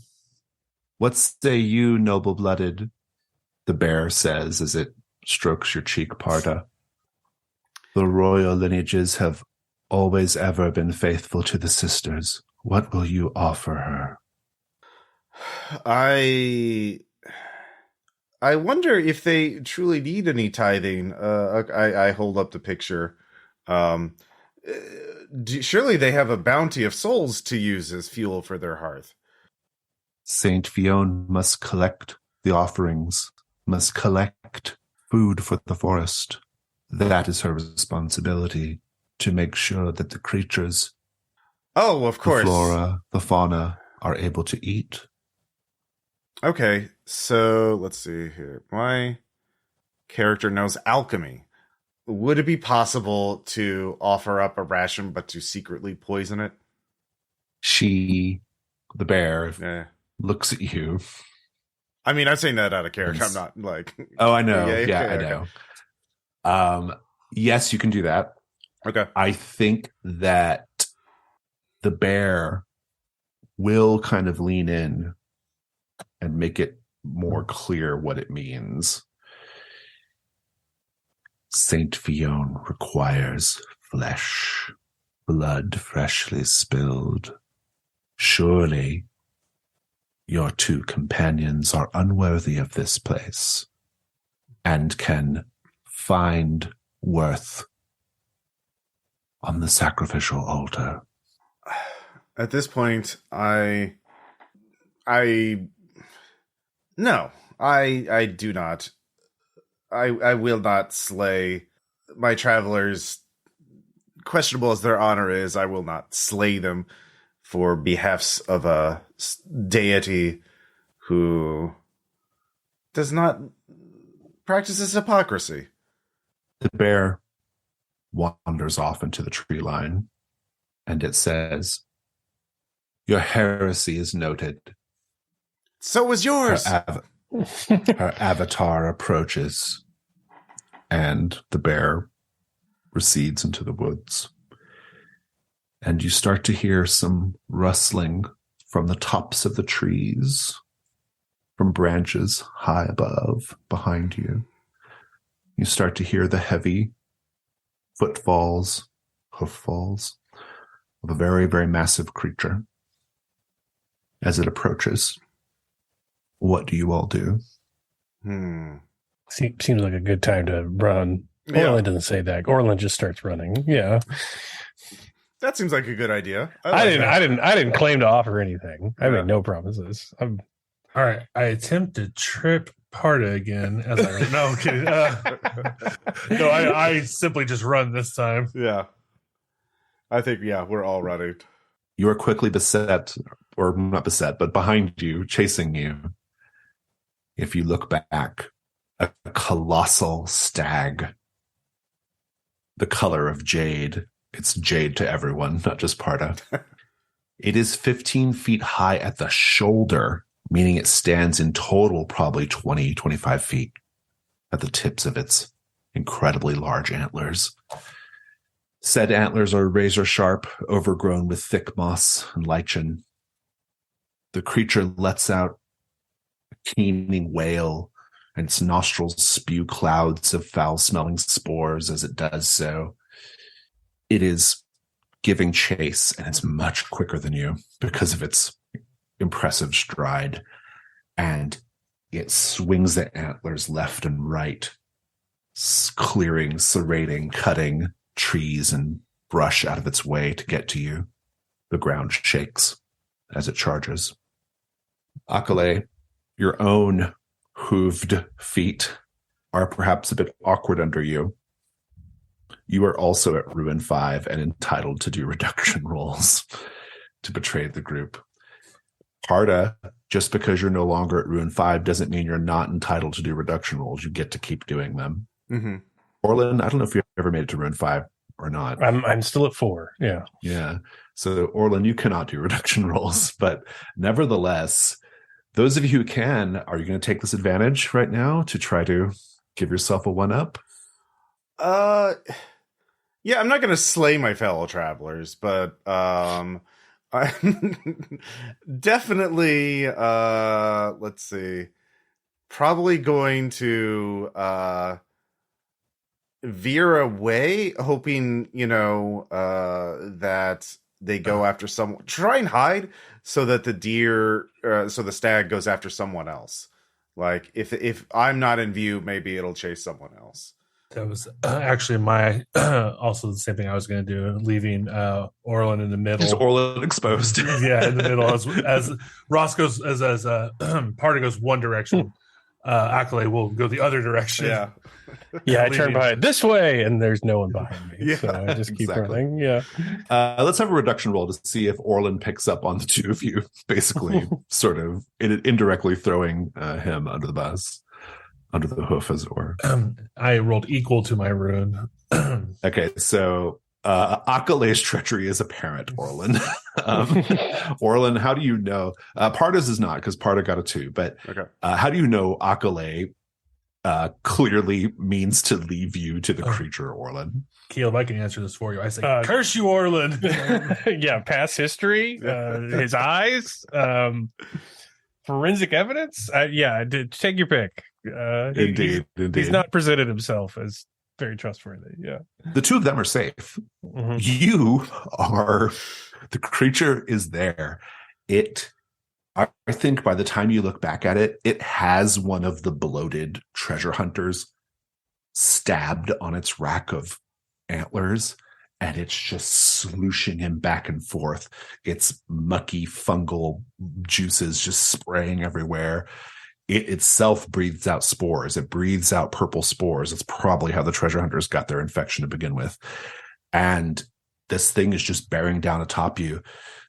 What say you, noble-blooded? The bear says as it strokes your cheek, Parda. The royal lineages have always ever been faithful to the sisters. What will you offer her? I wonder if they truly need any tithing. I hold up the picture. Surely they have a bounty of souls to use as fuel for their hearth. Saint Fiona must collect the offerings, must collect food for the forest. That is her responsibility, to make sure that the creatures, oh, of course, the flora, the fauna, are able to eat. Okay, so let's see here. My character knows alchemy. Would it be possible to offer up a ration, but to secretly poison it? She, the bear, looks at you. I mean, I'm saying that out of character. I'm not like... Oh, I know. I know. Yes, you can do that. Okay. I think that the bear will kind of lean in and make it more clear what it means. Saint Fiona requires flesh. blood freshly spilled. Surely your two companions are unworthy of this place and can find worth on the sacrificial altar. At this point, I do not. I will not slay my travelers. Questionable as their honor is, I will not slay them for behalfs of a deity who does not practices hypocrisy. The bear wanders off into the tree line, and it says, "Your heresy is noted." So was yours. Her avatar approaches, and the bear recedes into the woods. And you start to hear some rustling from the tops of the trees, from branches high above, behind you. You start to hear the heavy hoof falls of a very, very massive creature as it approaches. What do you all do? Seems like a good time to run. Yeah. Orlen doesn't say that. Orlen just starts running. Yeah. That seems like a good idea. I didn't claim to offer anything. I make no promises. All right. I attempt to trip Parda again as I run. No, I'm kidding. No, I simply just run this time. Yeah. I think, we're all running. You are quickly beset, or not beset, but behind you, chasing you. If you look back, a colossal stag, the color of jade. It's jade to everyone, not just Parda. It is 15 feet high at the shoulder, meaning it stands in total probably 20, 25 feet at the tips of its incredibly large antlers. Said antlers are razor sharp, overgrown with thick moss and lichen. The creature lets out a keening wail, and its nostrils spew clouds of foul-smelling spores as it does so. It is giving chase, and it's much quicker than you because of its impressive stride. And it swings the antlers left and right, clearing, serrating, cutting trees and brush out of its way to get to you. The ground shakes as it charges. Akaleh, your own hooved feet are perhaps a bit awkward under you. You are also at Ruin 5 and entitled to do reduction rolls to betray the group. Parda, just because you're no longer at Ruin 5 doesn't mean you're not entitled to do reduction rolls. You get to keep doing them. Mm-hmm. Orlen, I don't know if you ever made it to Ruin 5 or not. I'm still at 4. Yeah. Yeah. So Orlen, you cannot do reduction rolls, but nevertheless, those of you who can, are you going to take this advantage right now to try to give yourself a 1-up? Yeah, I'm not going to slay my fellow travelers, but I'm definitely, let's see, probably going to veer away, hoping, that they go after someone. Try and hide so that the stag goes after someone else. Like, if I'm not in view, maybe it'll chase someone else. That was actually my also the same thing I was going to do, leaving Orlen in the middle. Just Orlen exposed. Yeah, in the middle as Ross goes as Parda goes one direction, Akaleh will go the other direction. Yeah, yeah. I turn behind this way, and there's no one behind me. Yeah, so I just keep exactly. running. Yeah. Let's have a reduction roll to see if Orlen picks up on the two of you, basically, sort of indirectly throwing him under the bus. Under the hoof, as it were. I rolled equal to my rune. Okay, so Akaleh's treachery is apparent, Orlen. Orlen, how do you know? Parda's is not, because Parda got a 2, but okay. How do you know Akaleh clearly means to leave you to the creature, Orlen? Caleb, I can answer this for you. I say, curse you, Orlen. Yeah, past history, his eyes, forensic evidence. Take your pick. Indeed. He's not presented himself as very trustworthy. Yeah. The two of them are safe. Mhm. You are, the creature is there. I think by the time you look back at it, it has one of the bloated treasure hunters stabbed on its rack of antlers, and it's just slooshing him back and forth. Its mucky fungal juices just spraying everywhere. It itself breathes out spores. It breathes out purple spores. It's probably how the treasure hunters got their infection to begin with. And this thing is just bearing down atop you.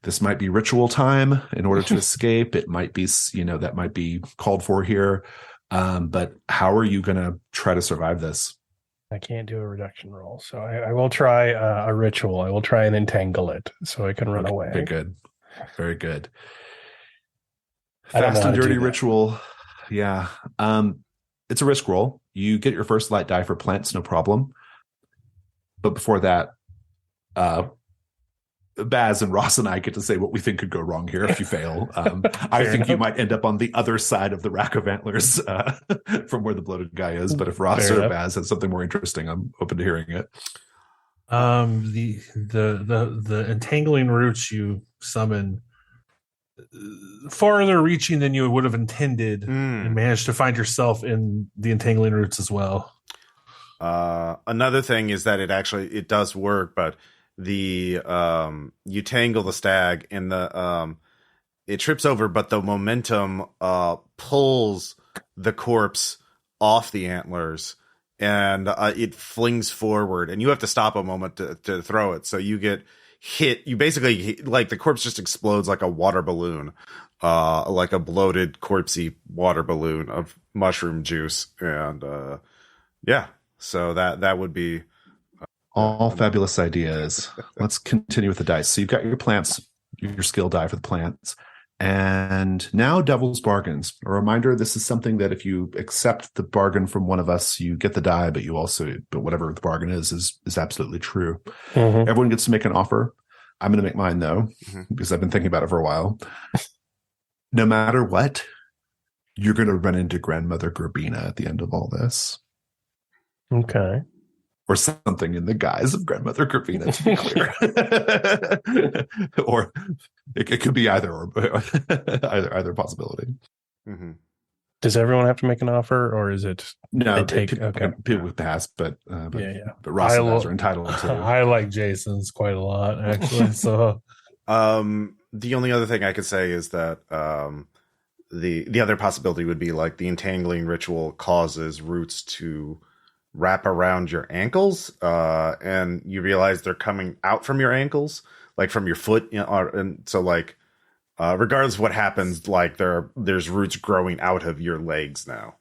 This might be ritual time in order to escape. It might be, that might be called for here. But how are you going to try to survive this? I can't do a reduction roll, so I will try a ritual. I will try and entangle it so I can run away. Very good. Very good. I don't know Fast how and to do dirty that. ritual. Yeah. It's a risk roll. You get your first light die for plants, no problem. But before that, Baz and Ross and I get to say what we think could go wrong here if you fail. I think you might end up on the other side of the rack of antlers from where the bloated guy is. But if Ross Fair or enough. Baz has something more interesting, I'm open to hearing it. The entangling roots you summon farther reaching than you would have intended, and managed to find yourself in the entangling roots as well. Another thing is that it does work, but the you tangle the stag and the it trips over, but the momentum pulls the corpse off the antlers, and it flings forward, and you have to stop a moment to throw it. So you get hit. You basically, like, the corpse just explodes like a water balloon, like a bloated corpsey water balloon of mushroom juice, and yeah. So that would be all fabulous ideas. Let's continue with the dice. So you've got your plants, your skill die for the plants. And now Devil's Bargains. A reminder, this is something that if you accept the bargain from one of us, you get the die, but whatever the bargain is absolutely true. Mhm. Everyone gets to make an offer. I'm going to make mine, though, because I've been thinking about it for a while. No matter what, you're going to run into Grandmother Gerbina at the end of all this. Okay. Or something in the guise of Grandmother Gerbina, to be clear. Or it could be either either possibility. Mm-hmm. Does everyone have to make an offer, or is it? No, Okay. people would pass, but Yeah. but Ross and Baz are entitled to. I like Jason's quite a lot, actually. So, the only other thing I could say is that the other possibility would be, like, the entangling ritual causes roots to wrap around your ankles, and you realize they're coming out from your ankles, like from your foot, and so, like, regardless of what happens, like, there's roots growing out of your legs now.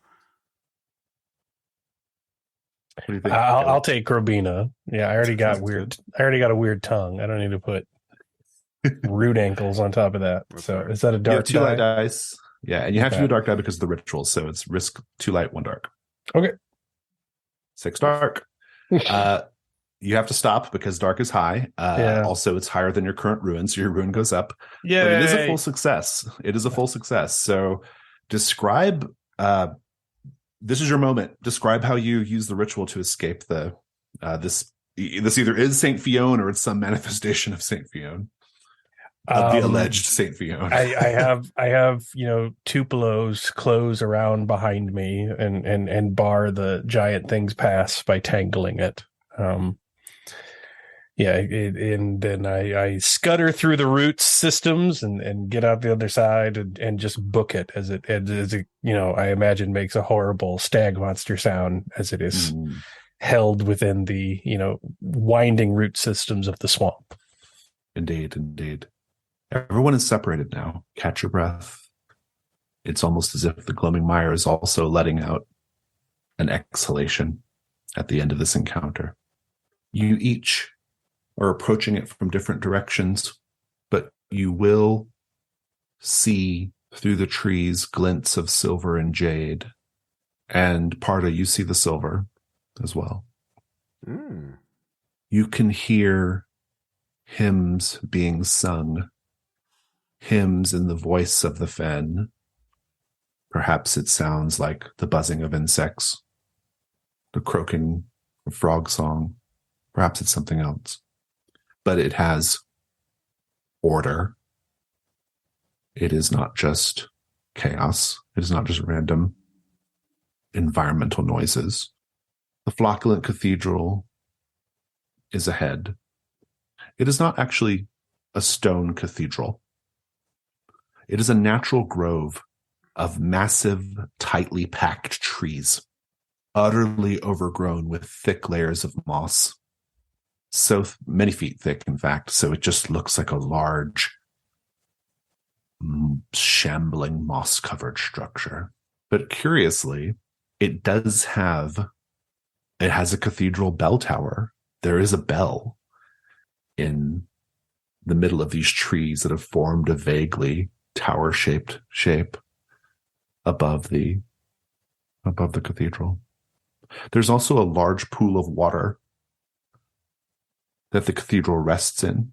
What do you think? I'll take Robina. Yeah, I already got Sounds weird. good. I already got a weird tongue. I don't need to put root ankles on top of that. That's So fair. is that a You have dark 2 light die? dice. Yeah, and you have to Okay. do a dark die because of the ritual. So it's risk 2 light, 1 dark. Okay. 6 dark. You have to stop because dark is high. Yeah. Also, it's higher than your current ruin, so your ruin goes up. Yeah. But it is a full success. It is a full success. So describe, this is your moment. Describe how you use the ritual to escape this either is Saint Fiona or it's some manifestation of Saint Fiona. Of the alleged Saint Fiona. I have Tupelo's clothes around behind me and bar the giant thing's pass by tangling it. And then I scutter through the roots systems and get out the other side and just book it as it I imagine makes a horrible stag monster sound as it is held within the winding root systems of the swamp. Indeed. Everyone is separated now. Catch your breath. It's almost as if the gloaming mire is also letting out an exhalation at the end of this encounter. You each are approaching it from different directions, but you will see through the trees glints of silver and jade. And Parda, you see the silver as well. You can hear hymns being sung, hymns in the voice of the fen. Perhaps it sounds like the buzzing of insects, the croaking a frog song. Perhaps it's something else. But it has order. It is not just chaos. It is not just random environmental noises. The Flocculent Cathedral is ahead. It is not actually a stone cathedral. It is a natural grove of massive, tightly packed trees, utterly overgrown with thick layers of moss. So many feet thick, in fact, so it just looks like a large, shambling, moss-covered structure. But curiously, it has a cathedral bell tower. There is a bell in the middle of these trees that have formed a vaguely tower-shaped shape above the cathedral. There's also a large pool of water that the cathedral rests in.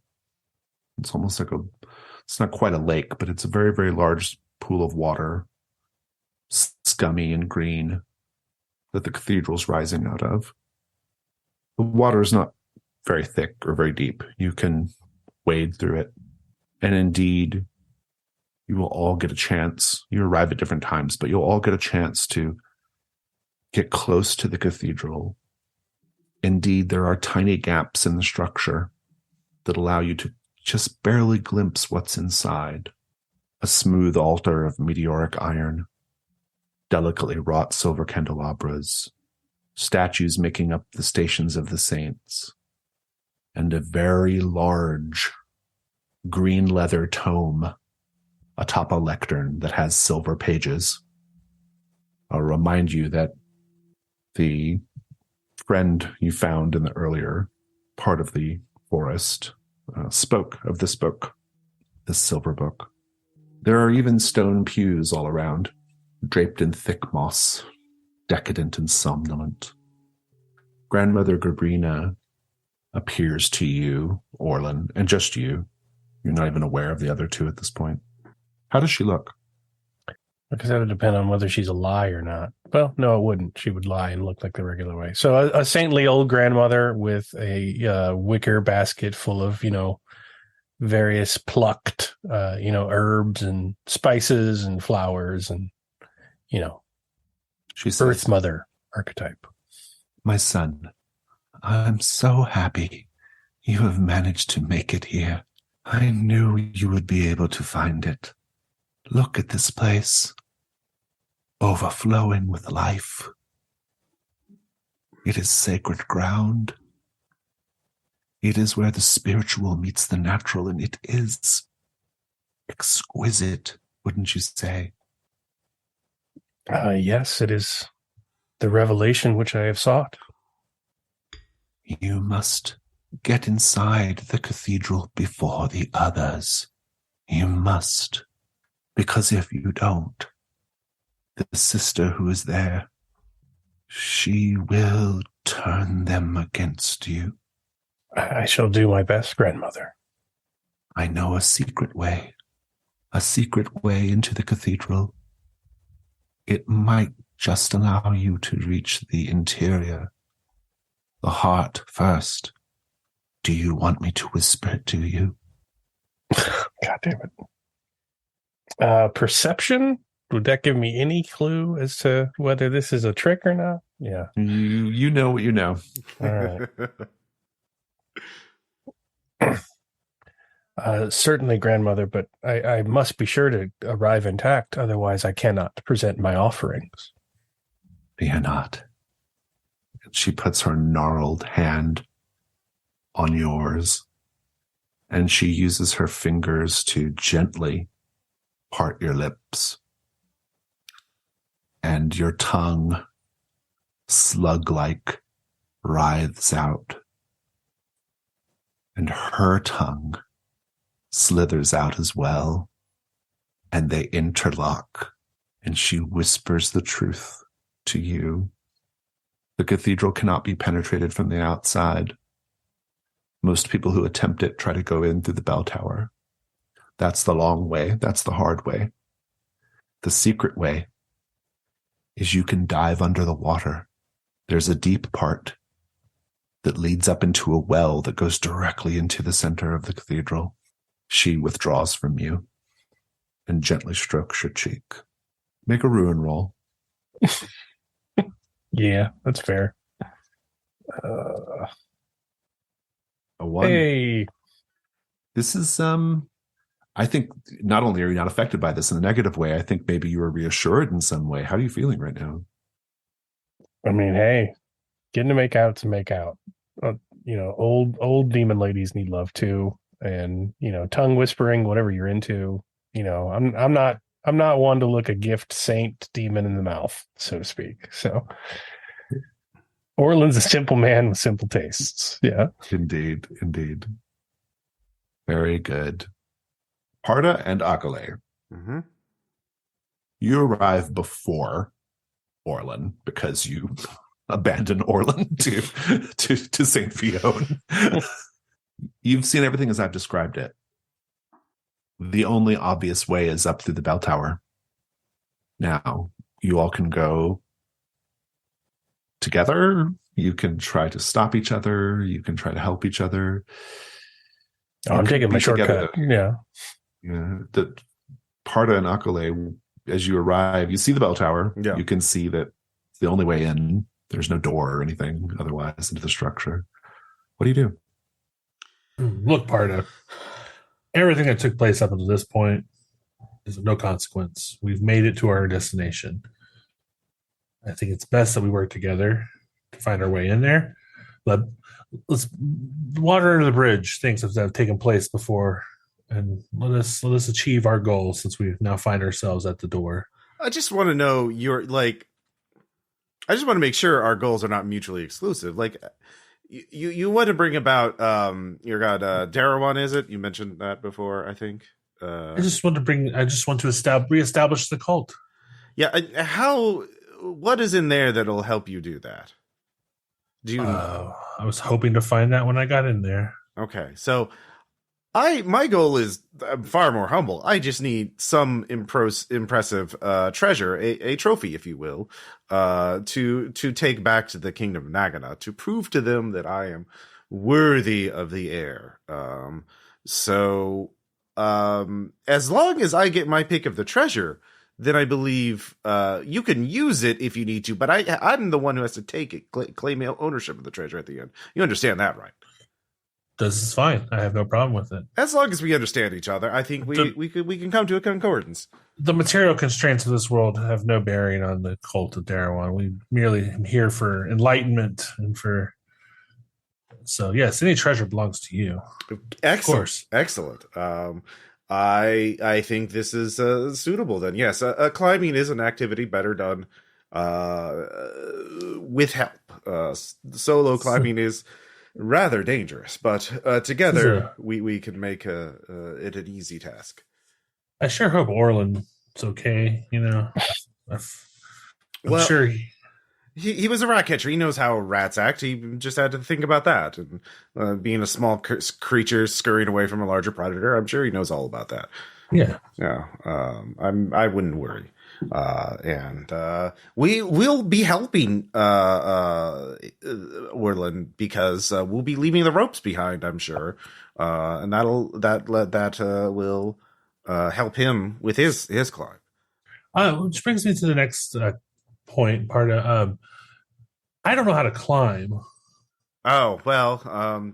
It's almost like it's not quite a lake, but it's a very, very large pool of water, scummy and green, that the cathedral's rising out of. The water is not very thick or very deep. You can wade through it. And indeed, you will all get a chance. You arrive at different times, but you'll all get a chance to get close to the cathedral. Indeed, there are tiny gaps in the structure that allow you to just barely glimpse what's inside. A smooth altar of meteoric iron, delicately wrought silver candelabras, statues making up the stations of the saints, and a very large green leather tome atop a lectern that has silver pages. I'll remind you that the friend you found in the earlier part of the forest spoke of this book, this silver book. There are even stone pews all around, draped in thick moss, decadent and somnolent. Grandmother Gabrina appears to you, Orlen, and just you. You're not even aware of the other two at this point. How does she look? Because that would depend on whether she's a lie or not. Well, no, it wouldn't. She would lie and look like the regular way. So a saintly old grandmother with a wicker basket full of, various plucked, herbs and spices and flowers and, She says, Earth Mother archetype. My son, I'm so happy you have managed to make it here. I knew you would be able to find it. Look at this place, overflowing with life. It is sacred ground. It is where the spiritual meets the natural, and it is exquisite, wouldn't you say? Yes, it is the revelation which I have sought. You must get inside the cathedral before the others. You must. Because if you don't, the sister who is there, she will turn them against you. I shall do my best, grandmother. I know a secret way into the cathedral. It might just allow you to reach the interior, the heart first. Do you want me to whisper it to you? God damn it. Perception? Would that give me any clue as to whether this is a trick or not? Yeah. You know what you know. All right. Certainly, grandmother, but I must be sure to arrive intact. Otherwise, I cannot present my offerings. Fear not. She puts her gnarled hand on yours, and she uses her fingers to gently part your lips, and your tongue, slug-like, writhes out, and her tongue slithers out as well, and they interlock, and she whispers the truth to you. The cathedral cannot be penetrated from the outside. Most people who attempt it try to go in through the bell tower. That's the long way. That's the hard way. The secret way is you can dive under the water. There's a deep part that leads up into a well that goes directly into the center of the cathedral. She withdraws from you and gently strokes your cheek. Make a ruin roll. Yeah, that's fair. A 1. Hey, This is, I think not only are you not affected by this in a negative way, I think maybe you are reassured in some way. How are you feeling right now? I mean, hey, getting to make out's a make out. Old demon ladies need love too, and tongue whispering, whatever you're into. I'm not one to look a gift saint demon in the mouth, so to speak. So, Orlen's a simple man with simple tastes. Yeah, Indeed. Very good. Parda and Akaleh. Mm-hmm. You arrive before Orlen because you abandoned Orlen to St. Fione. You've seen everything as I've described it. The only obvious way is up through the bell tower. Now, you all can go together. You can try to stop each other. You can try to help each other. I'm taking my shortcut. Yeah. The Parda and Akaleh, as you arrive, you see the bell tower. Yeah. You can see that it's the only way in. There's no door or anything otherwise into the structure. What do you do? Look, Parda, everything that took place up until this point is of no consequence. We've made it to our destination. I think it's best that we work together to find our way in there. Let's water under the bridge things that have taken place before, and let us achieve our goal since we now find ourselves at the door. I just want to know I just want to make sure our goals are not mutually exclusive. Like, you want to bring about your god Darawan, is it? You mentioned that before, I think. I just want to reestablish the cult. Yeah, what is in there that'll help you do that? Do you I was hoping to find that when I got in there. Okay, so my goal is far more humble. I just need some impressive treasure, a trophy, if you will, to take back to the kingdom of Nagana to prove to them that I am worthy of the heir. So as long as I get my pick of the treasure, then I believe you can use it if you need to. But I'm the one who has to take it, claim ownership of the treasure at the end. You understand that, right? This is fine. I have no problem with it. As long as we understand each other, I think we can come to a concordance. The material constraints of this world have no bearing on the cult of Darawan. We merely am here for enlightenment and for. So yes, any treasure belongs to you. Excellent. Of course. Excellent. I think this is suitable then. Yes, climbing is an activity better done with help. Solo climbing is rather dangerous, but together we can make it an easy task. I sure hope Orlen's okay. I'm sure he was a rat catcher. He knows how rats act. He just had to think about that, and being a small creature scurrying away from a larger predator, I'm sure he knows all about that. Yeah. I wouldn't worry. And we will be helping Orlen because we'll be leaving the ropes behind, I'm sure, and that will help him with his climb. Which brings me to the next point, Parda. I don't know how to climb. Oh well,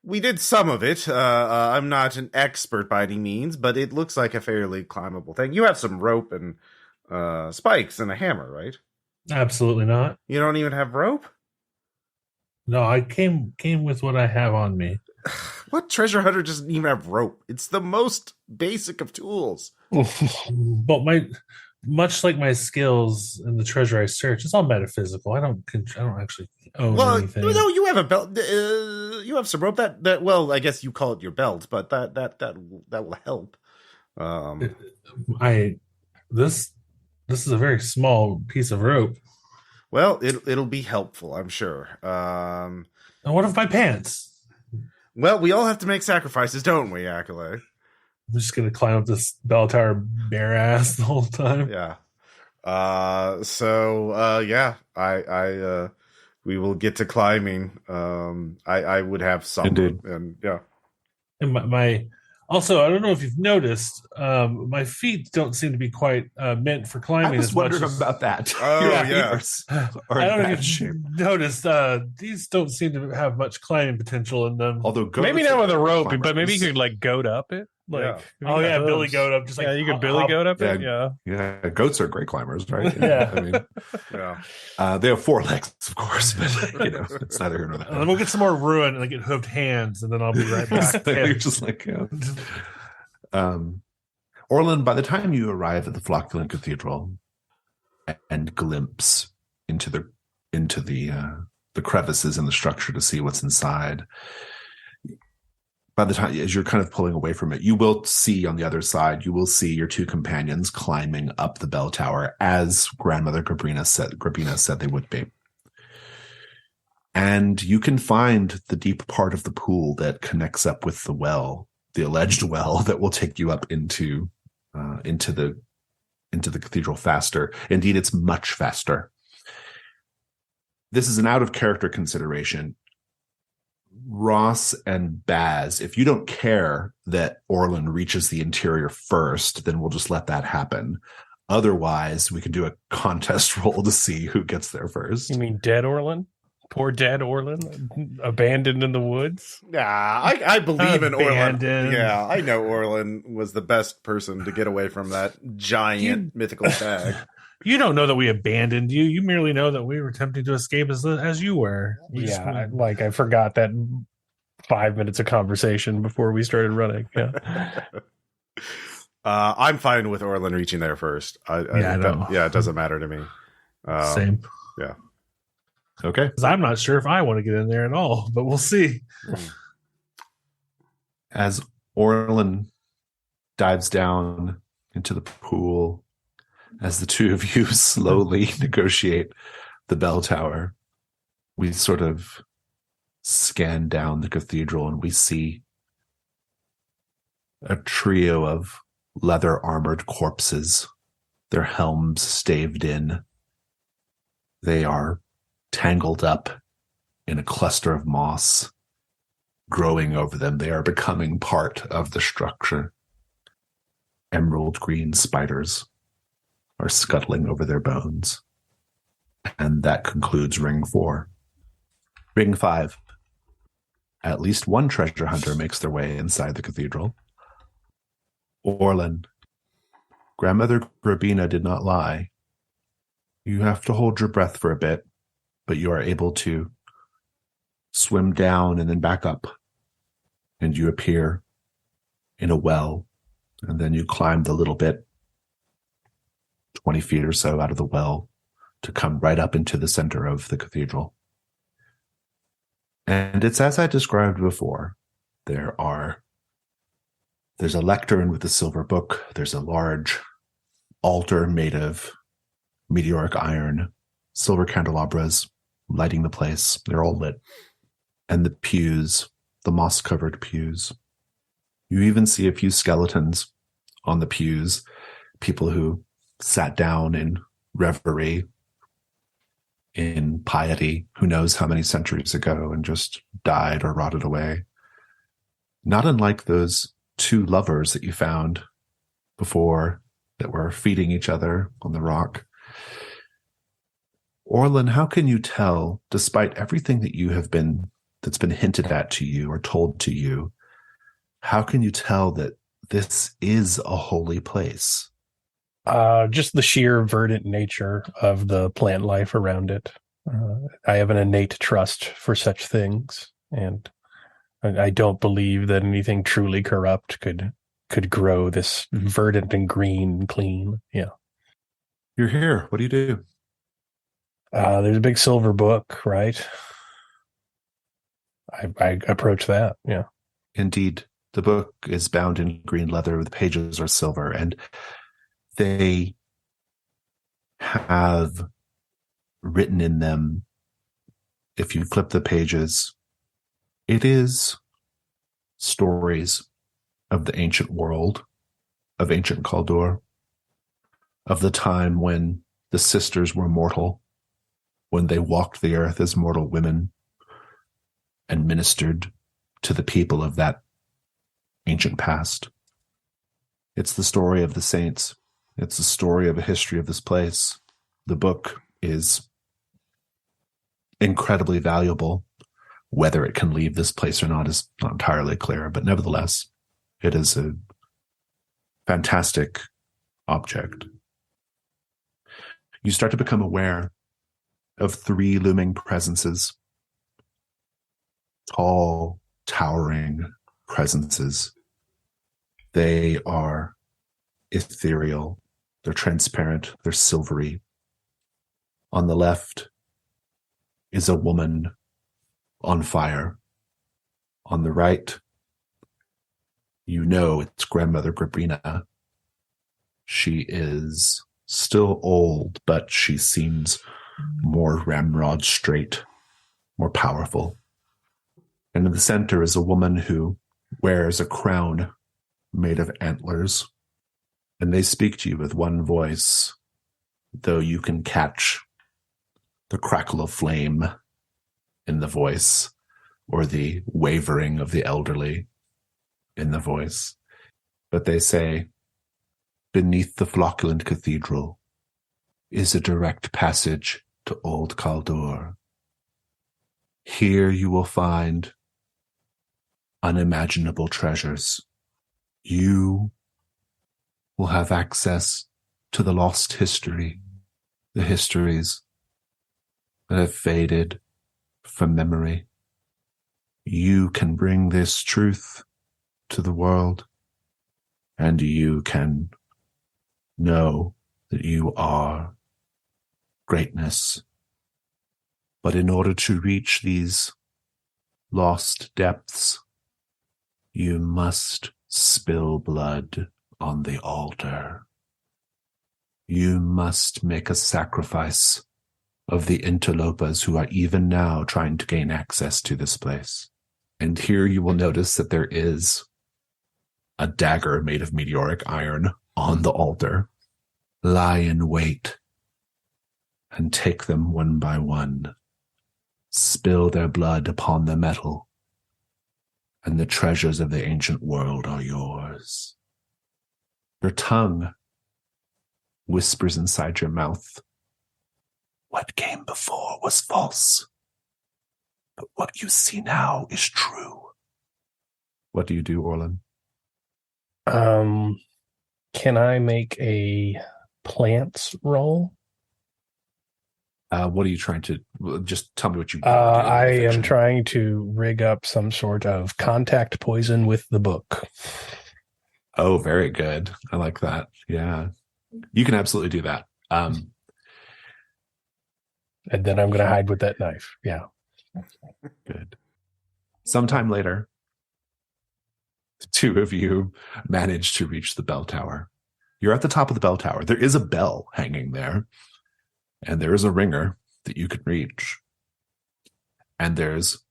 we did some of it. I'm not an expert by any means, but it looks like a fairly climbable thing. You have some rope and spikes and a hammer, right? Absolutely not. You don't even have rope? No, I came with what I have on me. What treasure hunter doesn't even have rope? It's the most basic of tools. But much like my skills and the treasure I search, it's all metaphysical. I don't actually own anything. No, you have a belt. You have some rope. That well, I guess you call it your belt, but that will help. This is a very small piece of rope. Well, it'll be helpful, I'm sure. And what if my pants? Well, we all have to make sacrifices, don't we, Akaleh? I'm just gonna climb up this bell tower bare ass the whole time. Yeah. I we will get to climbing. I would have some, Indeed. and yeah. And my also, I don't know if you've noticed, my feet don't seem to be quite meant for I climbing was as much. wondering as, about that. Oh, Your yeah. feet are I in don't know bad if shape. you've noticed. These don't seem to have much climbing potential in them. Although goats Maybe not are with a rope, climbers. but maybe you could like goat up it. Like, Yeah. if you Oh got yeah, Billy hooves. goat up, just like Yeah, you could Billy hop- goat up it. Yeah. Yeah, goats are great climbers, right? Yeah. I mean, Yeah. they have 4 legs, of course, but it's neither here nor And then there. we'll get some more ruin and get hooved hands, and then I'll be right back. You're just like, Orlen, by the time you arrive at the Flocculent Cathedral and glimpse into the crevices in the structure to see what's inside, by the time as you're kind of pulling away from it, you will see on the other side, you will see your 2 companions climbing up the bell tower as Grandmother Grabina said they would be. And you can find the deep part of the pool that connects up with the well, the alleged well that will take you up into the cathedral faster. Indeed, it's much faster. This is an out of character consideration. Ross and Baz, if you don't care that Orlen reaches the interior first, then we'll just let that happen. Otherwise, we can do a contest roll to see who gets there first. You mean dead Orlen? Poor dead Orlen, abandoned in the woods. Yeah, I believe in Orlen. Abandoned. Yeah, I know Orlen was the best person to get away from that giant mythical stag. You don't know that we abandoned you. You merely know that we were attempting to escape as you were. I forgot that 5 minutes of conversation before we started running. Yeah. I'm fine with Orlen reaching there first. It doesn't matter to me. Same. Yeah. Okay. Because I'm not sure if I want to get in there at all, but we'll see. As Orlen dives down into the pool, as the 2 of you slowly negotiate the bell tower, we sort of scan down the cathedral and we see a trio of leather armored corpses, their helms staved in. They are tangled up in a cluster of moss growing over them. They are becoming part of the structure. Emerald green spiders are scuttling over their bones. And that concludes Ring 4. Ring 5. At least one treasure hunter makes their way inside the cathedral. Orlen, Grandmother Grabina did not lie. You have to hold your breath for a bit, but you are able to swim down and then back up. And you appear in a well, and then you climb the little bit, 20 feet or so out of the well, to come right up into the center of the cathedral. And it's as I described before. There's a lectern with a silver book. There's a large altar made of meteoric iron, silver candelabras lighting the place. They're all lit. And the pews, the moss-covered pews. You even see a few skeletons on the pews, people who sat down in reverie, in piety, who knows how many centuries ago, and just died or rotted away. Not unlike those 2 lovers that you found before that were feeding each other on the rock. Orlen, how can you tell, despite everything that's been hinted at to you or told to you, how can you tell that this is a holy place? Just the sheer verdant nature of the plant life around it. I have an innate trust for such things, and I don't believe that anything truly corrupt could grow this verdant and green and clean. Yeah. You're here. What do you do? There's a big silver book, right? I approach that. Yeah. Indeed. The book is bound in green leather. The pages are silver, and they have written in them, if you flip the pages, it is stories of the ancient world, of ancient Kaldor, of the time when the sisters were mortal, when they walked the earth as mortal women and ministered to the people of that ancient past. It's the story of the saints. It's the story of a history of this place. The book is incredibly valuable. Whether it can leave this place or not is not entirely clear, but nevertheless, it is a fantastic object. You start to become aware of 3 looming presences, tall, towering presences. They are ethereal, they're transparent, they're silvery. On the left is a woman on fire. On the right, you know it's Grandmother Grabrina. She is still old, but she seems more ramrod straight, more powerful. And in the center is a woman who wears a crown made of antlers. And they speak to you with one voice, though you can catch the crackle of flame in the voice or the wavering of the elderly in the voice. But they say, beneath the Flocculent Cathedral is a direct passage to Old Caldor. Here you will find unimaginable treasures. You will have access to the lost history, the histories that have faded from memory. You can bring this truth to the world, and you can know that you are greatness. But in order to reach these lost depths, you must spill blood on the altar. You must make a sacrifice of the interlopers who are even now trying to gain access to this place. And here you will notice that there is a dagger made of meteoric iron on the altar. Lie in wait and take them one by one. Spill their blood upon the metal, and the treasures of the ancient world are yours. Your tongue whispers inside your mouth, what came before was false, but what you see now is true. What do you do, Orlen? Can I make a plants roll? What are you trying to, just tell me what you do. I am trying to rig up some sort of contact poison with the book. Oh, very good. I like that. Yeah. You can absolutely do that. And then I'm going to hide with that knife. Yeah. Good. Sometime later, the 2 of you manage to reach the bell tower. You're at the top of the bell tower. There is a bell hanging there, and there is a ringer that you can reach. And there's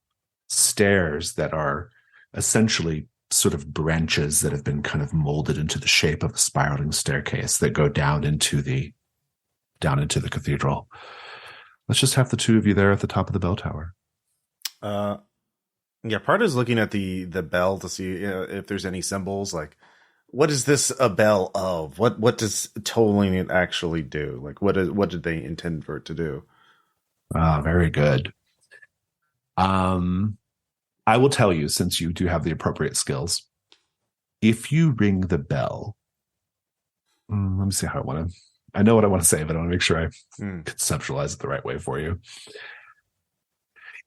stairs that are essentially sort of branches that have been kind of molded into the shape of a spiraling staircase that go down into the cathedral. Let's just have the 2 of you there at the top of the bell tower. Yeah, Parda's looking at the bell to see if there's any symbols. Like, what is this a bell of? What does tolling it actually do? Like, what did they intend for it to do? Very good. I will tell you, since you do have the appropriate skills, if you ring the bell, let me see how I know what I want to say, but I want to make sure I conceptualize it the right way for you.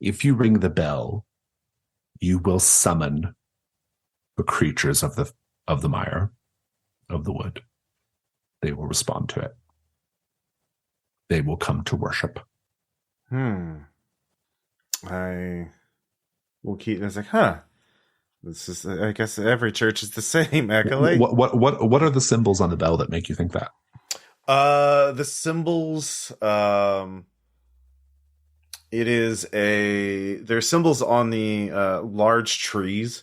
If you ring the bell, you will summon the creatures of the mire, of the wood. They will respond to it. They will come to worship. I will keep. It's like, this is. I guess every church is the same. Akaleh. What are the symbols on the bell that make you think that? The symbols. There's symbols on the large trees,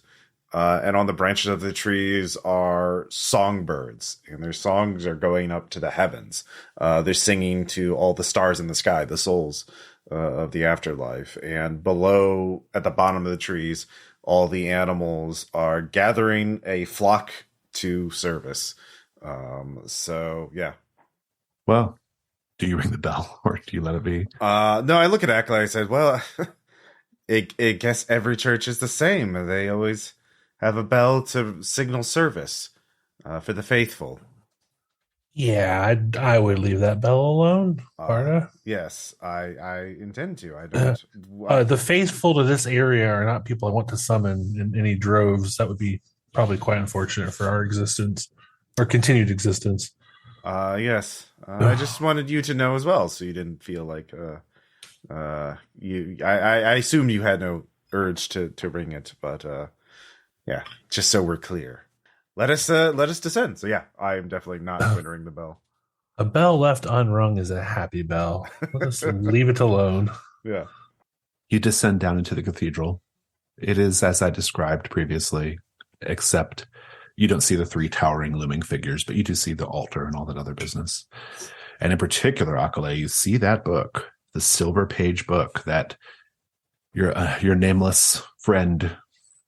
and on the branches of the trees are songbirds, and their songs are going up to the heavens. They're singing to all the stars in the sky, the souls of the afterlife. And below, at the bottom of the trees, all the animals are gathering a flock to service. So yeah. Well, do you ring the bell or do you let it be? No, I look at Akaleh and I said, well, I guess every church is the same. They always have a bell to signal service for the faithful. Yeah, I would leave that bell alone, Parda. Yes, I intend to. I don't. The faithful to this area are not people I want to summon in any droves. That would be probably quite unfortunate for our existence or continued existence. Yes. I just wanted you to know as well, so you didn't feel like you. I assume you had no urge to ring it, but yeah, just so we're clear. Let us descend. So yeah, I am definitely not going to ring the bell. A bell left unrung is a happy bell. Let us leave it alone. Yeah. You descend down into the cathedral. It is as I described previously, except you don't see the three towering looming figures, but you do see the altar and all that other business. And in particular, Akaleh, you see that book, the silver page book that your nameless friend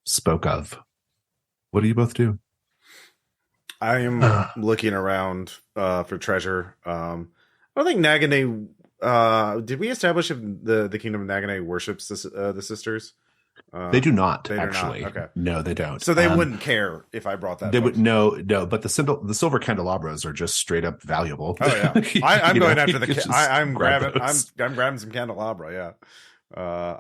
spoke of. What do you both do? I am looking around for treasure. I don't think Nagane. Did we establish if the kingdom of Nagane worships the sisters? They do not, they actually. do not. Okay. No, they don't. So they wouldn't care if I brought that. They would no. But the silver candelabras are just straight up valuable. Oh yeah, I'm going after the. I'm grab grabbing. I'm grabbing some candelabra. Yeah.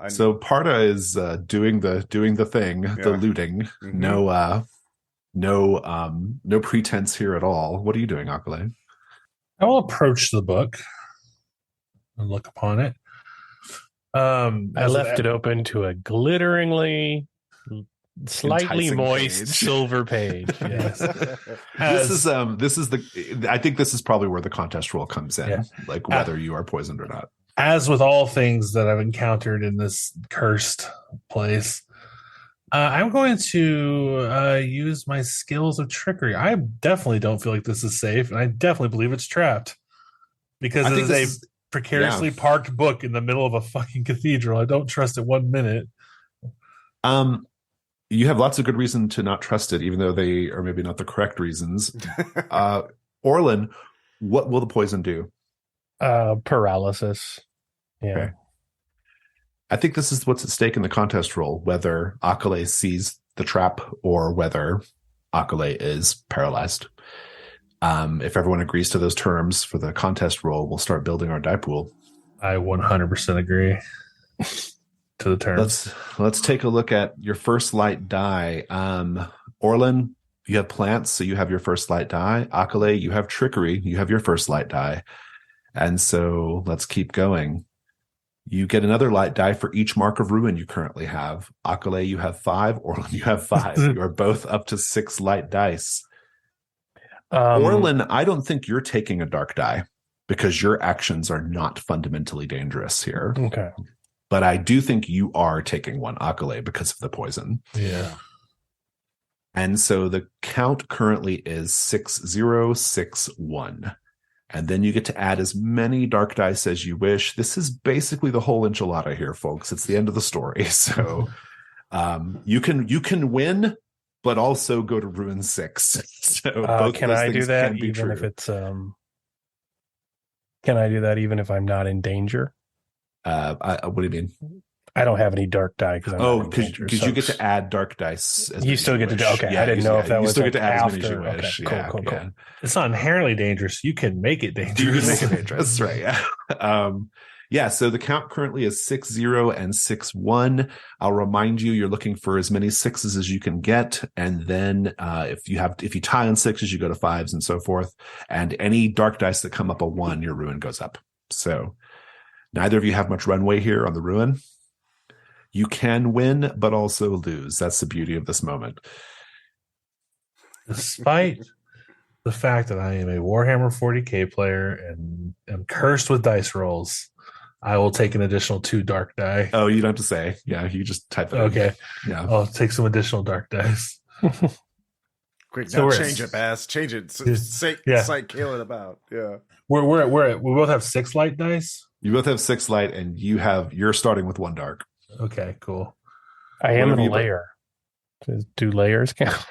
So Parda is doing the thing, the looting. Mm-hmm. No pretense here at all. What are you doing, Akaleh? I will approach the book and look upon it. I left it open to a glitteringly, slightly enticing moist page. Silver page. Yes. I think this is probably where the contest rule comes in, like whether you are poisoned or not. As with all things that I've encountered in this cursed place, I'm going to use my skills of trickery. I definitely don't feel like this is safe, and I definitely believe it's trapped because it is a precariously parked book in the middle of a fucking cathedral. I don't trust it 1 minute. You have lots of good reason to not trust it, even though they are maybe not the correct reasons. Orlen, what will the poison do? Paralysis. Yeah. Okay. I think this is what's at stake in the contest roll, whether Akaleh sees the trap or whether Akaleh is paralyzed. If everyone agrees to those terms for the contest roll, we'll start building our die pool. I 100% agree to the terms. Let's take a look at your first light die. Orlen, you have plants, so you have your first light die. Akaleh, you have trickery, you have your first light die. And so let's keep going. You get another light die for each mark of ruin you currently have. Akaleh, you have 5. Orlen, you have 5. You are both up to 6 light dice. Orlen, I don't think you're taking a dark die because your actions are not fundamentally dangerous here. Okay. But I do think you are taking one, Akaleh, because of the poison. Yeah. And so the count currently is 6061. And then you get to add as many dark dice as you wish. This is basically the whole enchilada here, folks. It's the end of the story. So you can win, but also go to ruin 6. So both can I do that even if it's can I do that even if I'm not in danger? What do you mean? I don't have any dark die because you get to add dark dice. You still get to do. Okay, I didn't know if that was. You still get to add after. As many as you wish. Okay, cool. It's not inherently dangerous. You can make it dangerous. You can make it dangerous, right? Yeah. So the count currently is 60 and 61. I'll remind you, you're looking for as many 6s as you can get, and then if you tie on 6s, you go to 5s and so forth. And any dark dice that come up a 1, your ruin goes up. So neither of you have much runway here on the ruin. You can win, but also lose. That's the beauty of this moment. Despite the fact that I am a Warhammer 40K player and am cursed with dice rolls, I will take an additional 2 dark die. Oh, you don't have to say. Yeah, you just type it. Okay. Yeah. I'll take some additional dark dice. Quick, So now we're- change it, Bass. Change it. Say kill it about. Yeah. We both have 6 light dice. You both have 6 light, and you're starting with 1 dark. Okay, cool. I am Whatever in you a layer. Do layers count?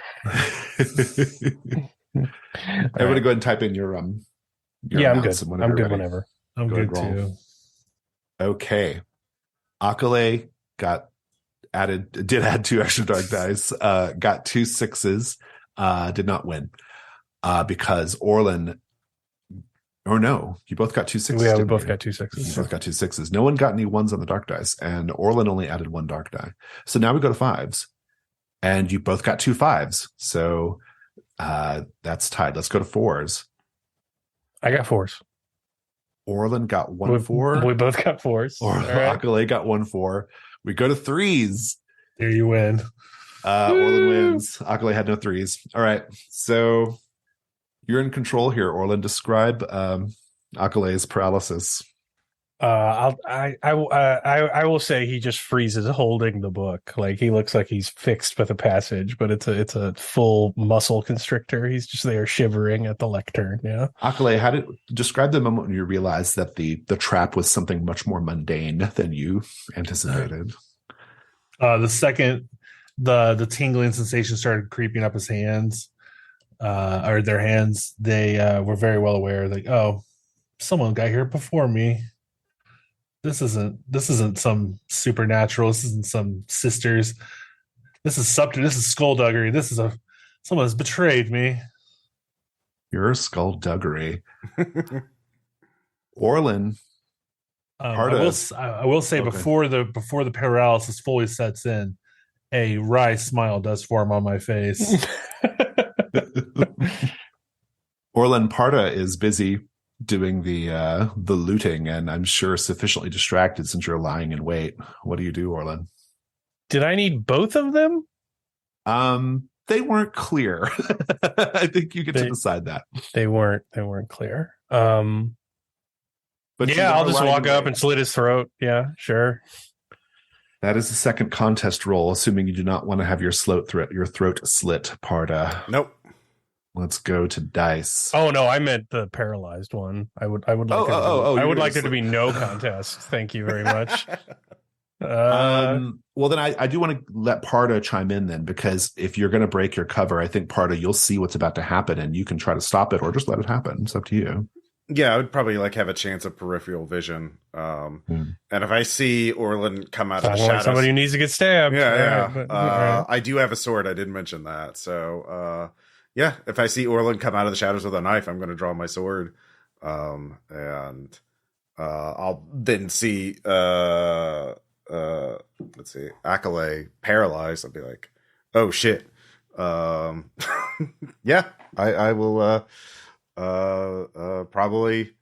Everybody, go ahead and type in your Yeah, I'm good. amounts and I'm whenever good you're ready. whenever. I'm Go good ahead, roll. too. Okay. Akaleh did add 2 extra dark dice, got 2 6s, did not win. Because Orlen, or no, you both got 2 6s. Yeah, we didn't both you? got 2 You 6s. both got 2 6s. No one got any 1s on the dark dice, and Orlen only added 1 dark die. So now we go to 5s, and you both got 2 5s. So that's tied. Let's go to 4s. I got 4s. Orlen got 1 4. We both got 4s. Or All right. Akaleh got 1 4. We go to 3s. There you win. Orlen wins. Akaleh had no 3s. All right. So you're in control here, Orlen. Describe Akaleh's paralysis. I will say he just freezes holding the book. Like he looks like he's fixed with a passage, but it's a full muscle constrictor. He's just there shivering at the lectern. Yeah. Akaleh, describe the moment when you realized that the trap was something much more mundane than you anticipated. The second the tingling sensation started creeping up his hands, or their hands, they were very well aware, like, oh, someone got here before me. This isn't some supernatural. This isn't some sisters. This is skullduggery. This is someone has betrayed me. Your skullduggery. Orlen. I will say Okay. before the paralysis fully sets in, a wry smile does form on my face. Orlen, Parda is busy doing the looting, and I'm sure sufficiently distracted since you're lying in wait. What do you do, Orlen? Did I need both of them? They weren't clear. I think you get to decide that. They weren't clear. But yeah, I'll just walk up and slit his throat. Yeah, sure. That is the second contest roll, assuming you do not want to have your throat slit, Parda. Nope. Let's go to dice. Oh no, I meant the paralyzed one. I would like I would like there to be no contest. Thank you very much. Well, then I do want to let Parda chime in then, because if you're going to break your cover, I think Parda, you'll see what's about to happen and you can try to stop it or just let it happen. It's up to you. Yeah, I would probably have a chance of peripheral vision. And if I see Orlen come out of the shadows, somebody who needs to get stabbed. Yeah. I do have a sword. I didn't mention that. So, yeah, if I see Orlen come out of the shadows with a knife, I'm going to draw my sword. And I'll then see, let's see, Akaleh paralyzed. I'll be like, oh shit. Yeah, I will, probably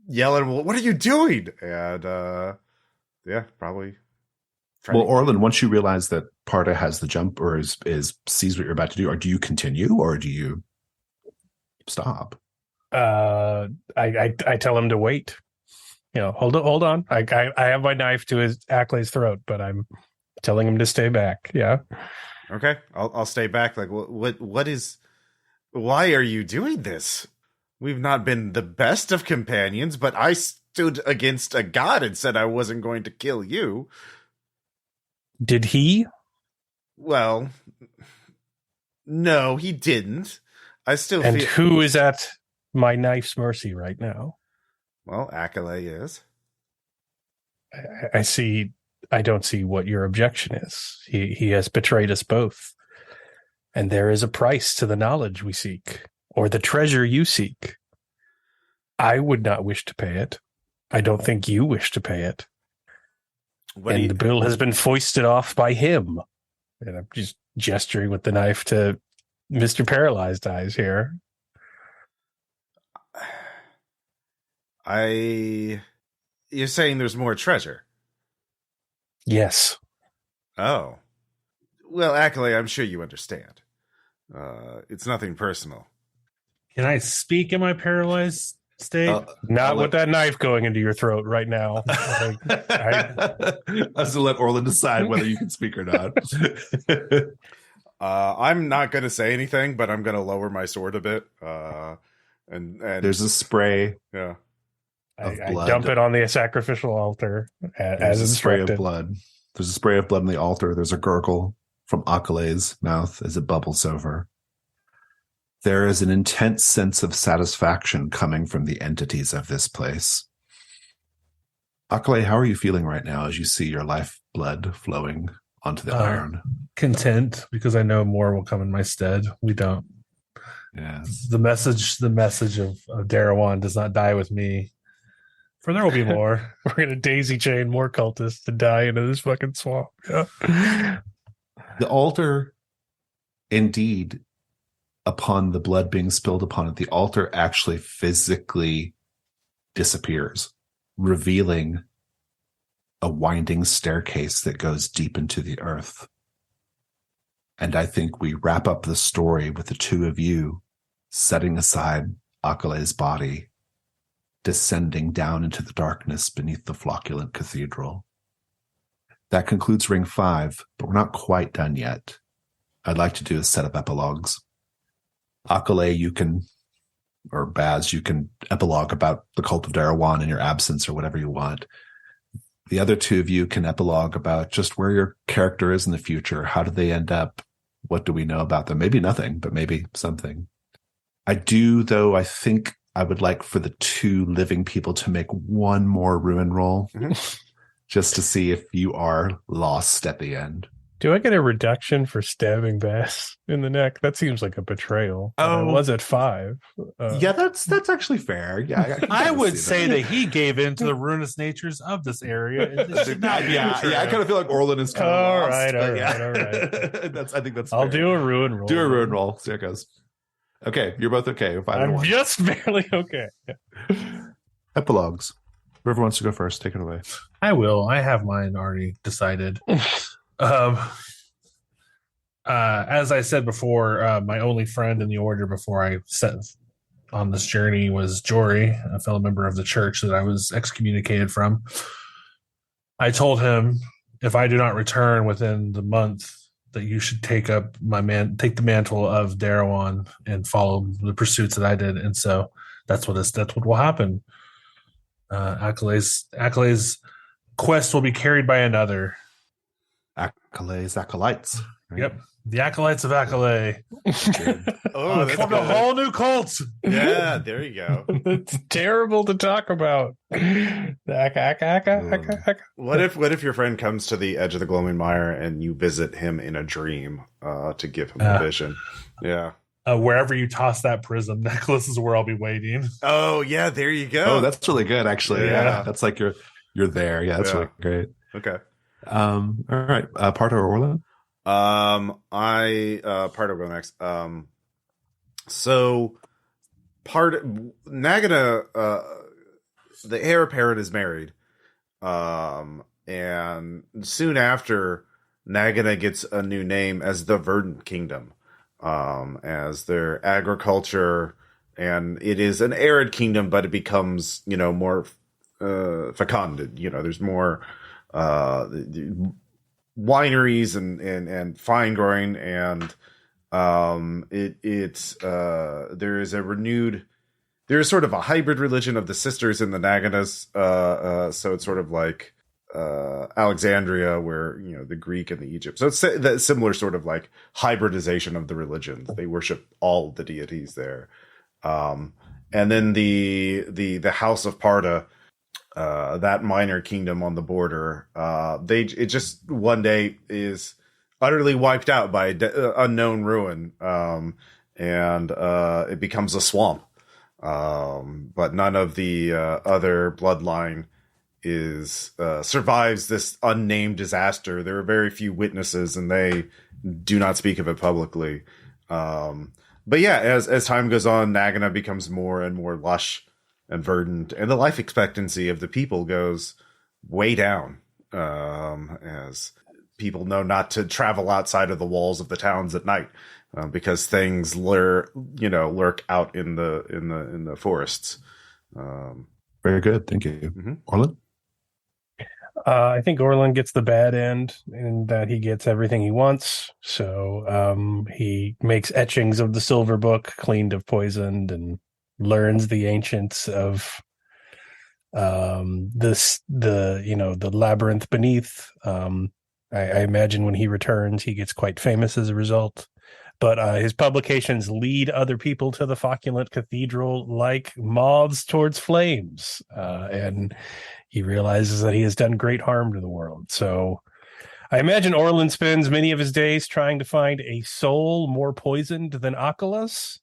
yell at him, what are you doing? And yeah, probably. Well, Orlen, once you realize that Parda has the jump or is sees what you're about to do, or do you continue or do you stop? I tell him to wait. Hold on. I have my knife to Akaleh's throat, but I'm telling him to stay back. Yeah. Okay, I'll stay back. Like, what is? Why are you doing this? We've not been the best of companions, but I stood against a god and said I wasn't going to kill you. Did he? Well, no, he didn't. I still And feel... who is at my knife's mercy right now? Well, Akaleh is. I don't see what your objection is. He has betrayed us both. And there is a price to the knowledge we seek, or the treasure you seek. I would not wish to pay it. I don't think you wish to pay it. The bill has been foisted off by him. And I'm just gesturing with the knife to Mr. Paralyzed Eyes here. You're saying there's more treasure? Yes. Oh. Well, Akaleh, I'm sure you understand. It's nothing personal. Can I speak in my paralyzed state? Not with that knife going into your throat right now. I was to let Orlen decide whether you can speak or not. I'm not going to say anything, but I'm going to lower my sword a bit. And There's a spray yeah. of I blood. dump it on the sacrificial altar There's as a spray of instructed. blood. There's a spray of blood on the altar. There's a gurgle from Akaleh's mouth as it bubbles over. There is an intense sense of satisfaction coming from the entities of this place. Akaleh, how are you feeling right now as you see your life blood flowing onto the iron? Content, because I know more will come in my stead. We don't. Yeah. The message of Darawan does not die with me. For there will be more. We're gonna daisy chain more cultists to die into this fucking swamp. Yeah. The altar, indeed, upon the blood being spilled upon it, the altar actually physically disappears, revealing a winding staircase that goes deep into the earth. And I think we wrap up the story with the two of you setting aside Akaleh's body, descending down into the darkness beneath the Flocculent Cathedral. That concludes Ring 5, but we're not quite done yet. I'd like to do a set of epilogues. Akaleh, you can, or Baz, you can epilogue about the cult of Darawan in your absence or whatever you want. The other two of you can epilogue about just where your character is in the future. How do they end up? What do we know about them? Maybe nothing, but maybe something. I do, though, I think I would like for the two living people to make one more ruin roll, just to see if you are lost at the end. Do I get a reduction for stabbing Bass in the neck? That seems like a betrayal. I was at 5. Yeah, that's actually fair. Yeah, I would say that he gave in to the ruinous natures of this area. It should not be I kind of feel like Orlen is kind of All lost. right. I think that's I'll fair. do a ruin roll. Do a ruin roll. See how it goes. Okay, you're both okay. 5 and I'm 1. just barely okay. Epilogues. Whoever wants to go first, take it away. I will. I have mine already decided. As I said before, my only friend in the order before I set on this journey was Jory, a fellow member of the church that I was excommunicated from. I told him if I do not return within the month, that you should take the mantle of Darawan and follow the pursuits that I did, and so that's what will happen. Akaleh's quest will be carried by another. Akaleh's acolytes. Right? Yep. The Acolytes of Akaleh. Oh, that's formed a good. whole new cult. Yeah, there you go. It's terrible to talk about. What if your friend comes to the edge of the glowing mire and you visit him in a dream to give him a vision? Yeah. Wherever you toss that prism necklace is where I'll be waiting. Oh yeah, there you go. Oh, that's really good, actually. Yeah. That's like you're there. Yeah, that's really great. Okay. All right. Parda or Orlen? Parda will go next. So Nagana, the heir apparent is married. And soon after, Nagana gets a new name as the Verdant Kingdom. As their agriculture, and it is an arid kingdom, but it becomes, more fecunded. There's more wineries and fine growing, and there is sort of a hybrid religion of the sisters and the Naganas. So it's sort of like Alexandria, where the Greek and the Egypt. So it's that similar sort of like hybridization of the religions. They worship all the deities there. And then the House of Parda, that minor kingdom on the border, it just one day is utterly wiped out by unknown ruin, and it becomes a swamp. But none of the other bloodline survives this unnamed disaster. There are very few witnesses, and they do not speak of it publicly. But yeah, as time goes on, Nagana becomes more and more lush and verdant, and the life expectancy of the people goes way down, as people know not to travel outside of the walls of the towns at night, because things lurk out in the forests. Very good, thank you. Orlen? I think Orlen gets the bad end in that he gets everything he wants. So he makes etchings of the Silver Book, cleaned of poisoned, and learns the ancients of the labyrinth beneath. I imagine when he returns, he gets quite famous as a result. But his publications lead other people to the Flocculent Cathedral like moths towards flames. And he realizes that he has done great harm to the world. So I imagine Orlen spends many of his days trying to find a soul more poisoned than Akaleh's,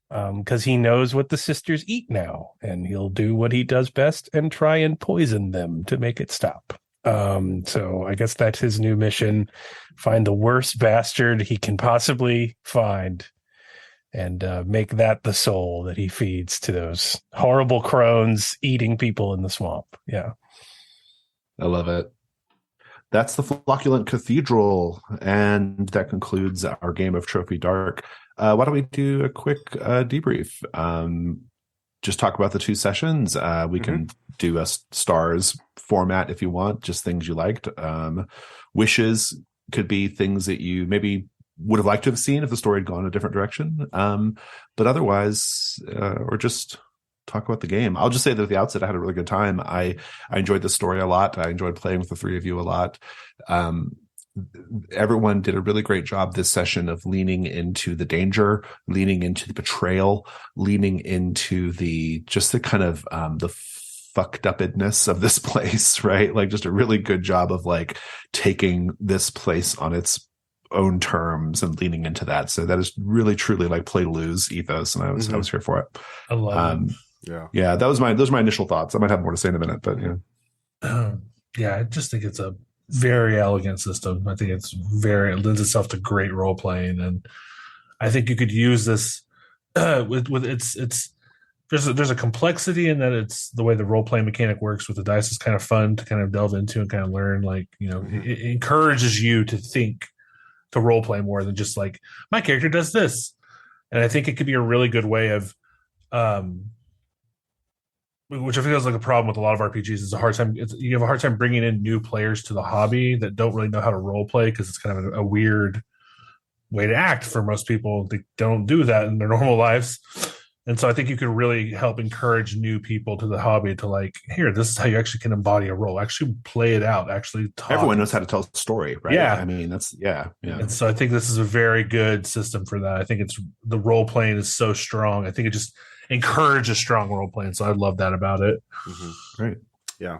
because he knows what the sisters eat now. And he'll do what he does best and try and poison them to make it stop. So I guess that's his new mission. Find the worst bastard he can possibly find and make that the soul that he feeds to those horrible crones eating people in the swamp. Yeah. I love it. That's the Flocculent Cathedral. And that concludes our game of Trophy Dark. Why don't we do a quick debrief? Just talk about the 2 sessions. We can do a stars format if you want, just things you liked. Wishes could be things that you maybe would have liked to have seen if the story had gone a different direction. But otherwise, or just talk about the game. I'll just say that at the outset, I had a really good time. I enjoyed the story a lot. I enjoyed playing with the 3 of you a lot. Everyone did a really great job this session of leaning into the danger, leaning into the betrayal, leaning into the kind of the fucked upness of this place, right? Like just a really good job of like taking this place on its own terms and leaning into that. So that is really truly like play to lose ethos, and I was here for it. I love it. Yeah, those are my initial thoughts. I might have more to say in a minute, but yeah, I just think it's a very elegant system. I think it lends itself to great role playing, and I think you could use this with its. There's a complexity in that it's the way the role playing mechanic works with the dice is kind of fun to kind of delve into and kind of learn. Like, it encourages you to think, to role play more than just like my character does this. And I think it could be a really good way of, which I feel is like a problem with a lot of RPGs, is you have a hard time bringing in new players to the hobby that don't really know how to role play, because it's kind of a weird way to act for most people. They don't do that in their normal lives. And so I think you could really help encourage new people to the hobby to like, here, this is how you actually can embody a role, actually play it out, actually talk. Everyone knows how to tell a story, right? Yeah. I mean, yeah. And so I think this is a very good system for that. I think the role playing is so strong. I think it just encourages strong role playing. So I love that about it. Great. Yeah.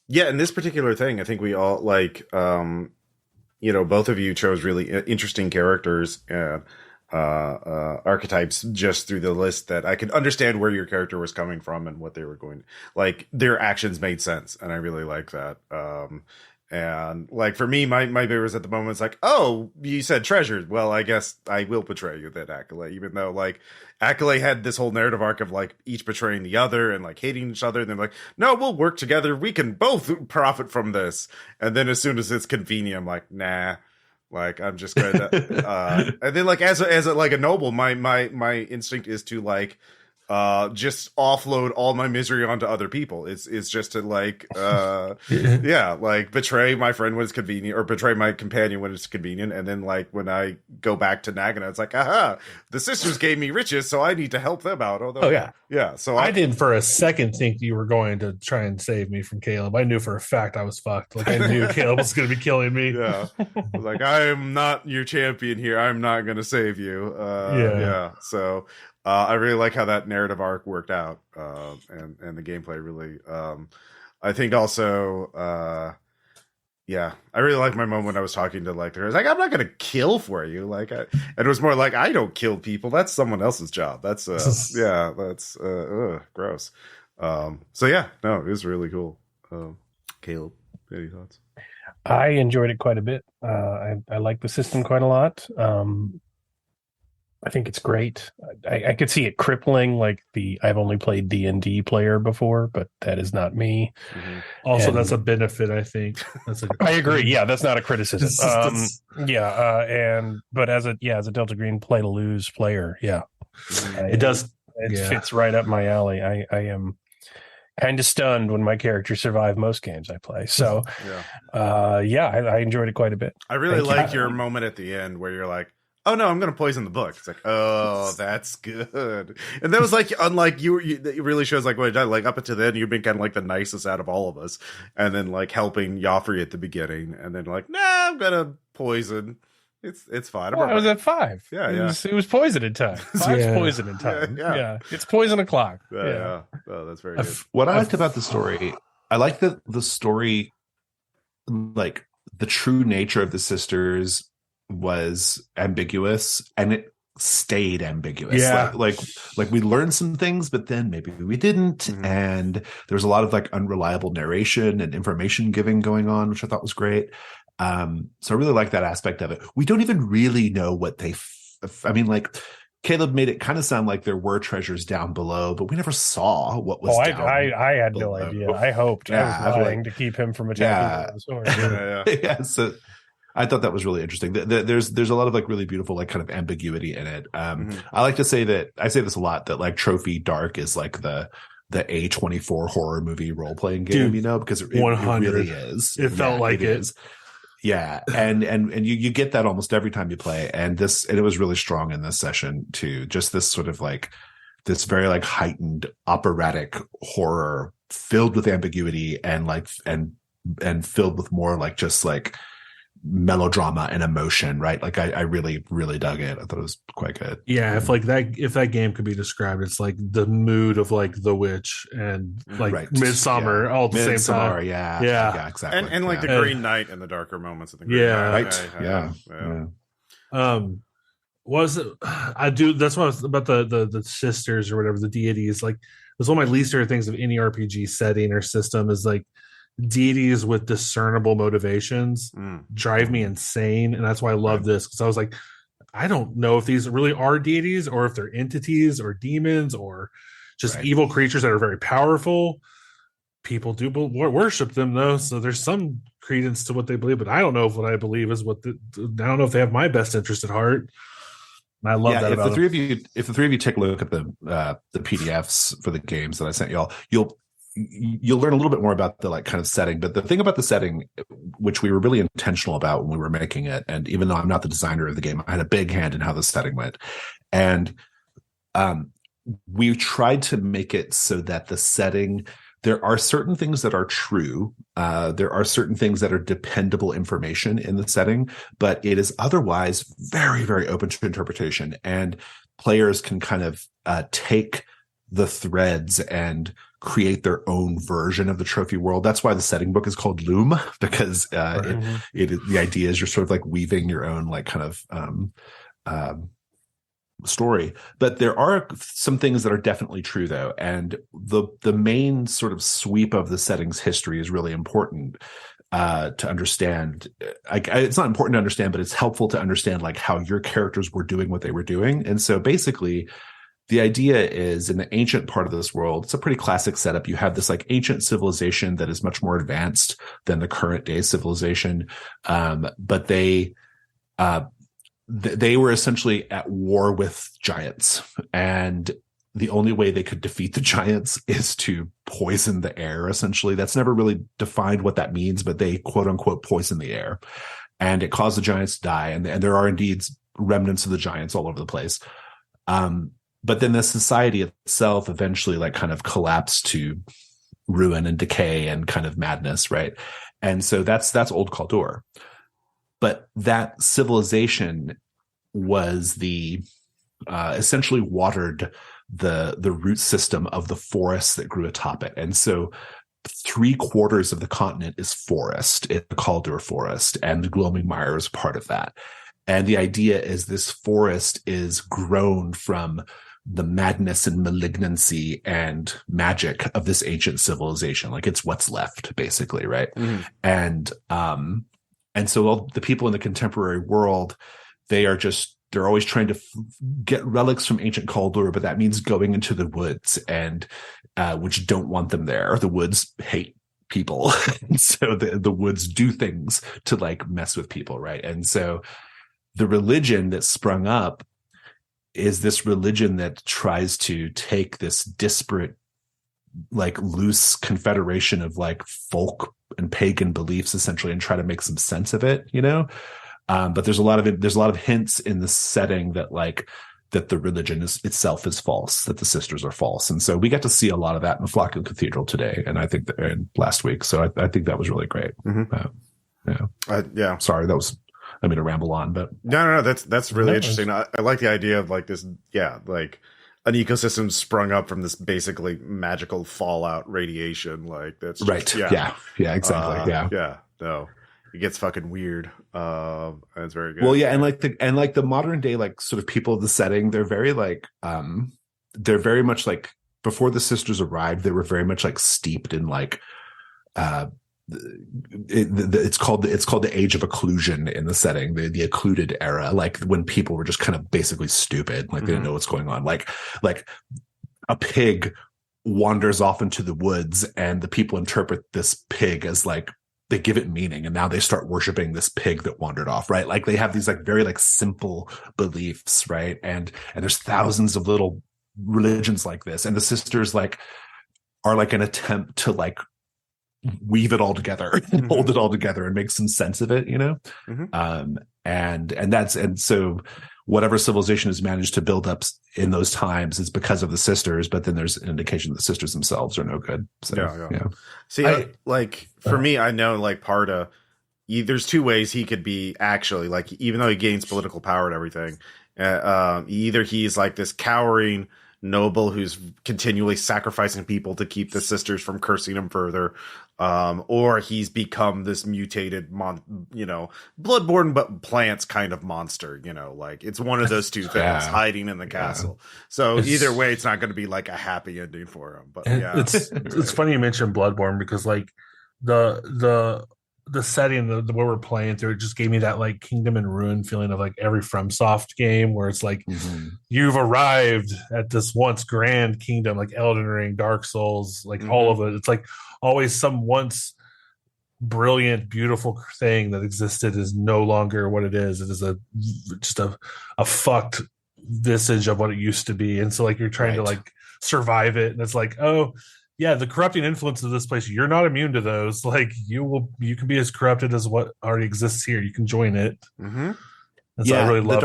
Yeah. And this particular thing, I think we all like, both of you chose really interesting characters and archetypes just through the list that I could understand where your character was coming from and what they were going, like their actions made sense. And I really like that. And like for me, my favorites at the moment is like, oh, you said treasures. Well, I guess I will betray you then, Akaleh, even though like Akaleh had this whole narrative arc of like each betraying the other and like hating each other. And they're like, no, we'll work together. We can both profit from this. And then as soon as it's convenient, I'm like, nah. Like I'm just going to, and then like as a like a noble, my instinct is to like, just offload all my misery onto other people. It's just to like, like betray my friend when it's convenient, or betray my companion when it's convenient. And then like when I go back to Nagana, it's like, aha, the sisters gave me riches, so I need to help them out. Although, yeah. So I didn't for a second think you were going to try and save me from Caleb. I knew for a fact I was fucked. Like I knew Caleb was going to be killing me. Yeah, like I am not your champion here. I'm not going to save you. So. I really like how that narrative arc worked out, and the gameplay really. I think also, I really like my moment when I was talking to like, I'm not gonna kill for you, like, and it was more like I don't kill people. That's someone else's job. That's that's gross. It was really cool. Caleb, any thoughts? I enjoyed it quite a bit. I like the system quite a lot. I think it's great. I could see it crippling like I've only played D&D player before, but that is not me. Also, that's a benefit, I think. I agree. Yeah, that's not a criticism. But as a Delta Green play to lose player, it does. It fits right up my alley. I am kind of stunned when my characters survive most games I play. So, Yeah. I enjoyed it quite a bit. I really Thank you. like your moment at the end where you're like, oh no, I'm going to poison the book. It's like, oh, that's good. And that was like, unlike you it really shows like, wait, like up until then, you've been kind of like the nicest out of all of us. And then like helping Joffrey at the beginning. And then like, nah, I'm going to poison. It's fine. Well, I was at 5. Yeah, it was poison in time. 5's poison in time. Yeah. It's poison o'clock. Yeah. Oh, that's very good. What I liked about the story, I like that the story, like the true nature of the sisters was ambiguous, and it stayed ambiguous. Yeah. Like we learned some things, but then maybe we didn't. Mhm. And there was a lot of like unreliable narration and information giving going on, which I thought was great. So I really like that aspect of it. We don't even really know what they, I mean, like Caleb made it kind of sound like there were treasures down below, but we never saw what was down. I had no below. idea. I hoped. I was lying to keep him from attacking the sword. Yeah. So I thought that was really interesting. There's a lot of like really beautiful, like kind of ambiguity in it. I like to say that I say this a lot, that like Trophy Dark is like the A24 horror movie role playing game, Dude, because it 100. really is. It felt like it. is. Yeah, and you get that almost every time you play, and it was really strong in this session too. Just this sort of like this very like heightened operatic horror filled with ambiguity and like and filled with more like just like melodrama and emotion, right? Like I really, really dug it. I thought it was quite good. Yeah, if that game could be described, it's like the mood of like The Witch and like Midsummer all at the same time. Yeah, exactly. And like the Green Knight and the darker moments of the Green Knight. Was it? I do. That's what I was about the sisters or whatever, the deities. Like, that's one of my least favorite things of any RPG setting or system is like deities with discernible motivations drive me insane, and that's why I love this, because I was like, I don't know if these really are deities or if they're entities or demons or just evil creatures that are very powerful. People do worship them though, so there's some credence to what they believe, but I don't know if what I believe is what I don't know if they have my best interest at heart. And I love that. If the three of you take a look at the PDFs for the games that I sent y'all, you'll learn a little bit more about the like kind of setting. But the thing about the setting, which we were really intentional about when we were making it, and even though I'm not the designer of the game, I had a big hand in how the setting went. And we tried to make it so that the setting, there are certain things that are true. There are certain things that are dependable information in the setting, but it is otherwise very, very open to interpretation. And players can kind of take the threads and create their own version of the trophy world. That's why the setting book is called Loom, because the idea is you're sort of like weaving your own like kind of story. But there are some things that are definitely true though, and the main sort of sweep of the setting's history is really important to understand. It's not important to understand, but it's helpful to understand like how your characters were doing what they were doing. And so basically the idea is, in the ancient part of this world, it's a pretty classic setup. You have this like ancient civilization that is much more advanced than the current day civilization. But they were essentially at war with giants, and the only way they could defeat the giants is to poison the air. Essentially, that's never really defined what that means, but they quote unquote poison the air, and it caused the giants to die. And there are indeed remnants of the giants all over the place. But then the society itself eventually like kind of collapsed to ruin and decay and kind of madness, right? And so that's Old Kaldor. But that civilization was the essentially watered the root system of the forests that grew atop it. And so 3/4 of the continent is forest, it's the Kaldor forest, and the Gloaming Mire is part of that. And the idea is this forest is grown from the madness and malignancy and magic of this ancient civilization. Like it's what's left, basically, right? And so all the people in the contemporary world, they're always trying to get relics from ancient Kaldor, but that means going into the woods, and which don't want them there. The woods hate people. And so the woods do things to like mess with people, right? And so the religion that sprung up is this religion that tries to take this disparate like loose confederation of like folk and pagan beliefs essentially, and try to make some sense of it, you know. But there's a lot of hints in the setting that like that the religion itself is false, that the sisters are false, and so we get to see a lot of that in the Flocculent Cathedral today, and I think that and last week. So I think that was really great. Yeah. Sorry, that was. I mean to ramble on, but no, that's really interesting. I like the idea of like this, like an ecosystem sprung up from this basically magical fallout radiation. Like that's just, right. Yeah, exactly. No, it gets fucking weird. And it's very good. Well, yeah, and like the modern day like sort of people of the setting, they're very much like before the sisters arrived, they were very much like steeped in like it's called the age of occlusion in the setting, the occluded era, like when people were just kind of basically stupid, like they didn't know what's going on, like a pig wanders off into the woods and the people interpret this pig as like they give it meaning, and now they start worshiping this pig that wandered off, right? Like they have these like very like simple beliefs, right? And there's thousands of little religions like this, and the sisters like are like an attempt to like weave it all together and hold it all together and make some sense of it, you know. And so whatever civilization has managed to build up in those times is because of the sisters, but then there's an indication the sisters themselves are no good. So yeah. See, like for me, I know like Parda, there's two ways he could be actually, like, even though he gains political power and everything, either he's like this cowering noble who's continually sacrificing people to keep the sisters from cursing him further, or he's become this mutated bloodborne but plants kind of monster, you know, like it's one of those two things hiding in the castle. So either way, it's not going to be like a happy ending for him. But it's funny you mentioned bloodborne, because like the setting, the where we're playing through, it just gave me that like Kingdom and Ruin feeling of like every FromSoft game where it's like you've arrived at this once grand kingdom, like Elden Ring, Dark Souls, like all of it. It's like always some once brilliant, beautiful thing that existed is no longer what it is. It is just a fucked visage of what it used to be, and so like you're trying to like survive it, and it's like, oh yeah, the corrupting influence of this place, you're not immune to those. Like you can be as corrupted as what already exists here. You can join it. And so I really love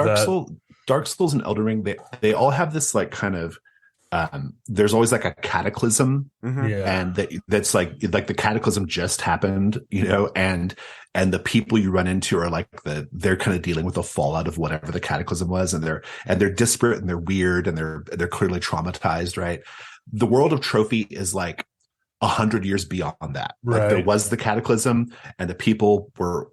Dark Souls and Elden Ring, they all have this like kind of there's always like a cataclysm, and that's like the cataclysm just happened, you know, and the people you run into are like they're kind of dealing with the fallout of whatever the cataclysm was, and they're disparate and they're weird and they're clearly traumatized, right? The world of Trophy is like 100 years beyond that. Like there was the cataclysm, and the people were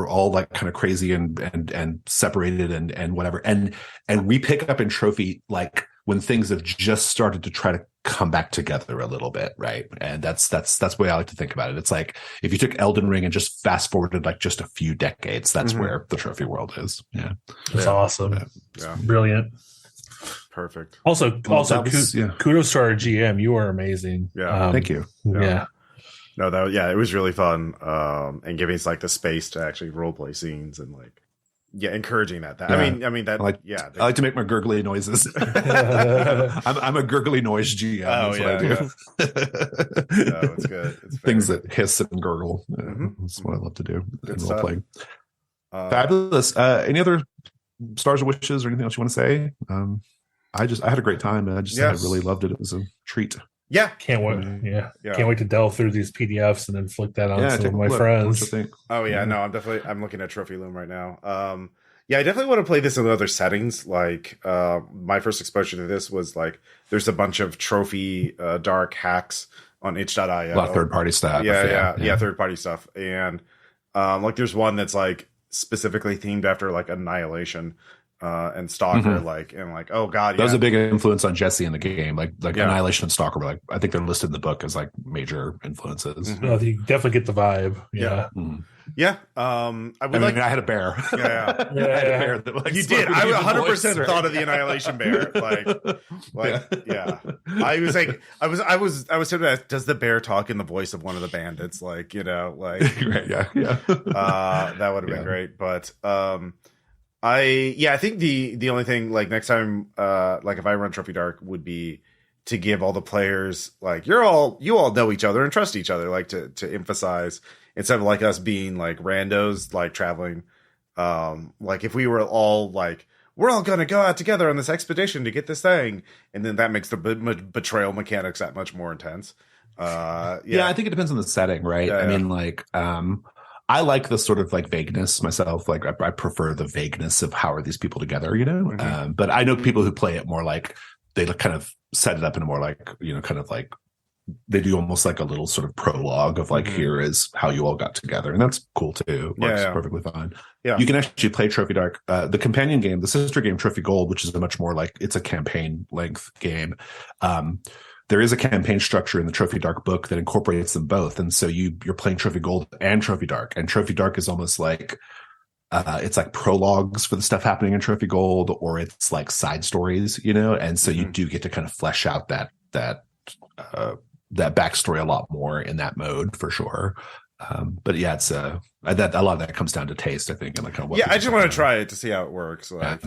all like kind of crazy and separated and whatever. And we pick up in Trophy like when things have just started to try to come back together a little bit, right? And that's the way I like to think about it. It's like if you took Elden Ring and just fast forwarded like just a few decades, that's where the Trophy world is. Yeah, it's awesome. Yeah. Brilliant. Perfect. Also, kudos to our GM. You are amazing. Yeah, thank you. Yeah. No, it was really fun. And giving us like the space to actually role play scenes and like, encouraging that. I mean that. I like to make my gurgly noises. I'm a gurgly noise GM. That's what I do. No, it's good. It's things that hiss and gurgle. That's what I love to do in role playing. Fabulous. Any other stars or wishes or anything else you want to say? I had a great time, and I really loved it. It was a treat. Yeah, can't wait. Can't wait to delve through these PDFs and then flick that on some of my friends. Oh yeah, no, I'm looking at Trophy Loom right now. I definitely want to play this in other settings. Like my first exposure to this was like there's a bunch of Trophy dark hacks on itch.io. A lot of third-party stuff. Yeah, third-party stuff, and like there's one that's like specifically themed after like Annihilation. And Stalker, oh god, that was a big influence on Jesse in the game. Like Annihilation and Stalker were like, I think they're listed in the book as like major influences. No, you definitely get the vibe. I had a bear. I had a bear that, like, you did. I 100% thought of the Annihilation bear. I was sort of, does the bear talk in the voice of one of the bandits? Like, you know, like that would have been great, but I think the only thing, like, next time, like if I run Trophy Dark would be to give all the players like you all know each other and trust each other, like to emphasize instead of like us being like randos like traveling, like if we were all like we're all gonna go out together on this expedition to get this thing, and then that makes the betrayal mechanics that much more intense. Yeah, I think it depends on the setting, right? I mean, like, I like the sort of like vagueness myself. Like, I prefer the vagueness of how are these people together, you know? Mm-hmm. But I know people who play it more like they kind of set it up in a more like, you know, kind of like they do almost like a little sort of prologue of like, here is how you all got together. And that's cool too. Works perfectly fine. Yeah. You can actually play Trophy Dark. The companion game, the sister game, Trophy Gold, which is a much more like, it's a campaign length game. There is a campaign structure in the Trophy Dark book that incorporates them both. And so you're playing Trophy Gold and Trophy Dark. And Trophy Dark is almost like, it's like prologues for the stuff happening in Trophy Gold, or it's like side stories, you know? And so you do get to kind of flesh out that backstory a lot more in that mode for sure. But yeah, it's that a lot of that comes down to taste, I think, and like what I just want to try it to see how it works. Like,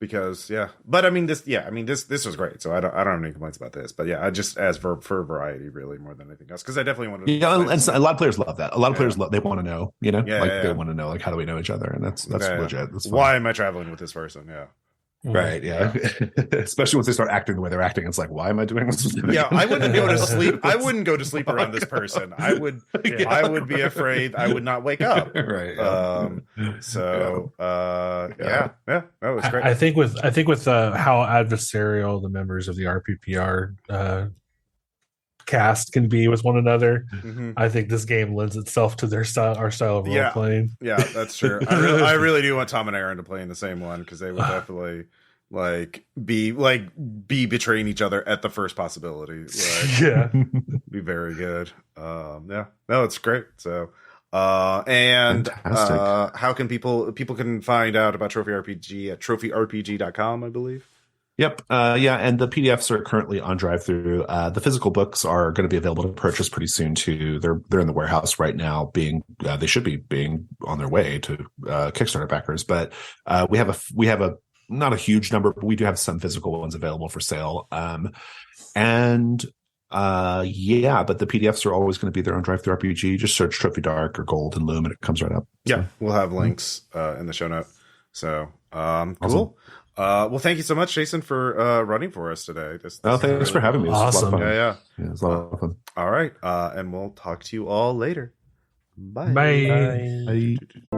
because but I mean this was great, so I don't have any complaints about this. But yeah, I just as for variety really more than anything else, because I definitely want to. Yeah, and so a lot of players love that. A lot of players they want to know, you know, they want to know like how do we know each other, and that's legit. That's why am I traveling with this person? Yeah. Right, especially once they start acting the way they're acting, it's like, why am I doing this? I wouldn't go to sleep. I wouldn't go to sleep around this person. I would be afraid I would not wake up. Right. That was great. I think with how adversarial the members of the RPPR cast can be with one another, I think this game lends itself to our style of role playing. Yeah, that's true. I really do want Tom and Aaron to play in the same one, because they would definitely be betraying each other at the first possibility. Be very good. It's great. So how can people can find out about Trophy RPG at trophyrpg.com, I believe. Yep. And the PDFs are currently on drive-through. The physical books are going to be available to purchase pretty soon too. They're in the warehouse right now. They should be being on their way to Kickstarter backers. But we have a not a huge number, but we do have some physical ones available for sale. But the PDFs are always going to be there on drive-through RPG. Just search Trophy Dark or Gold and Loom, and it comes right up. Yeah, we'll have links in the show note. So cool. Well, thank you so much, Jason, for running for us today. Thanks for having me. Awesome. Yeah, it was a lot of fun. All right, and we'll talk to you all later. Bye. Bye. Bye.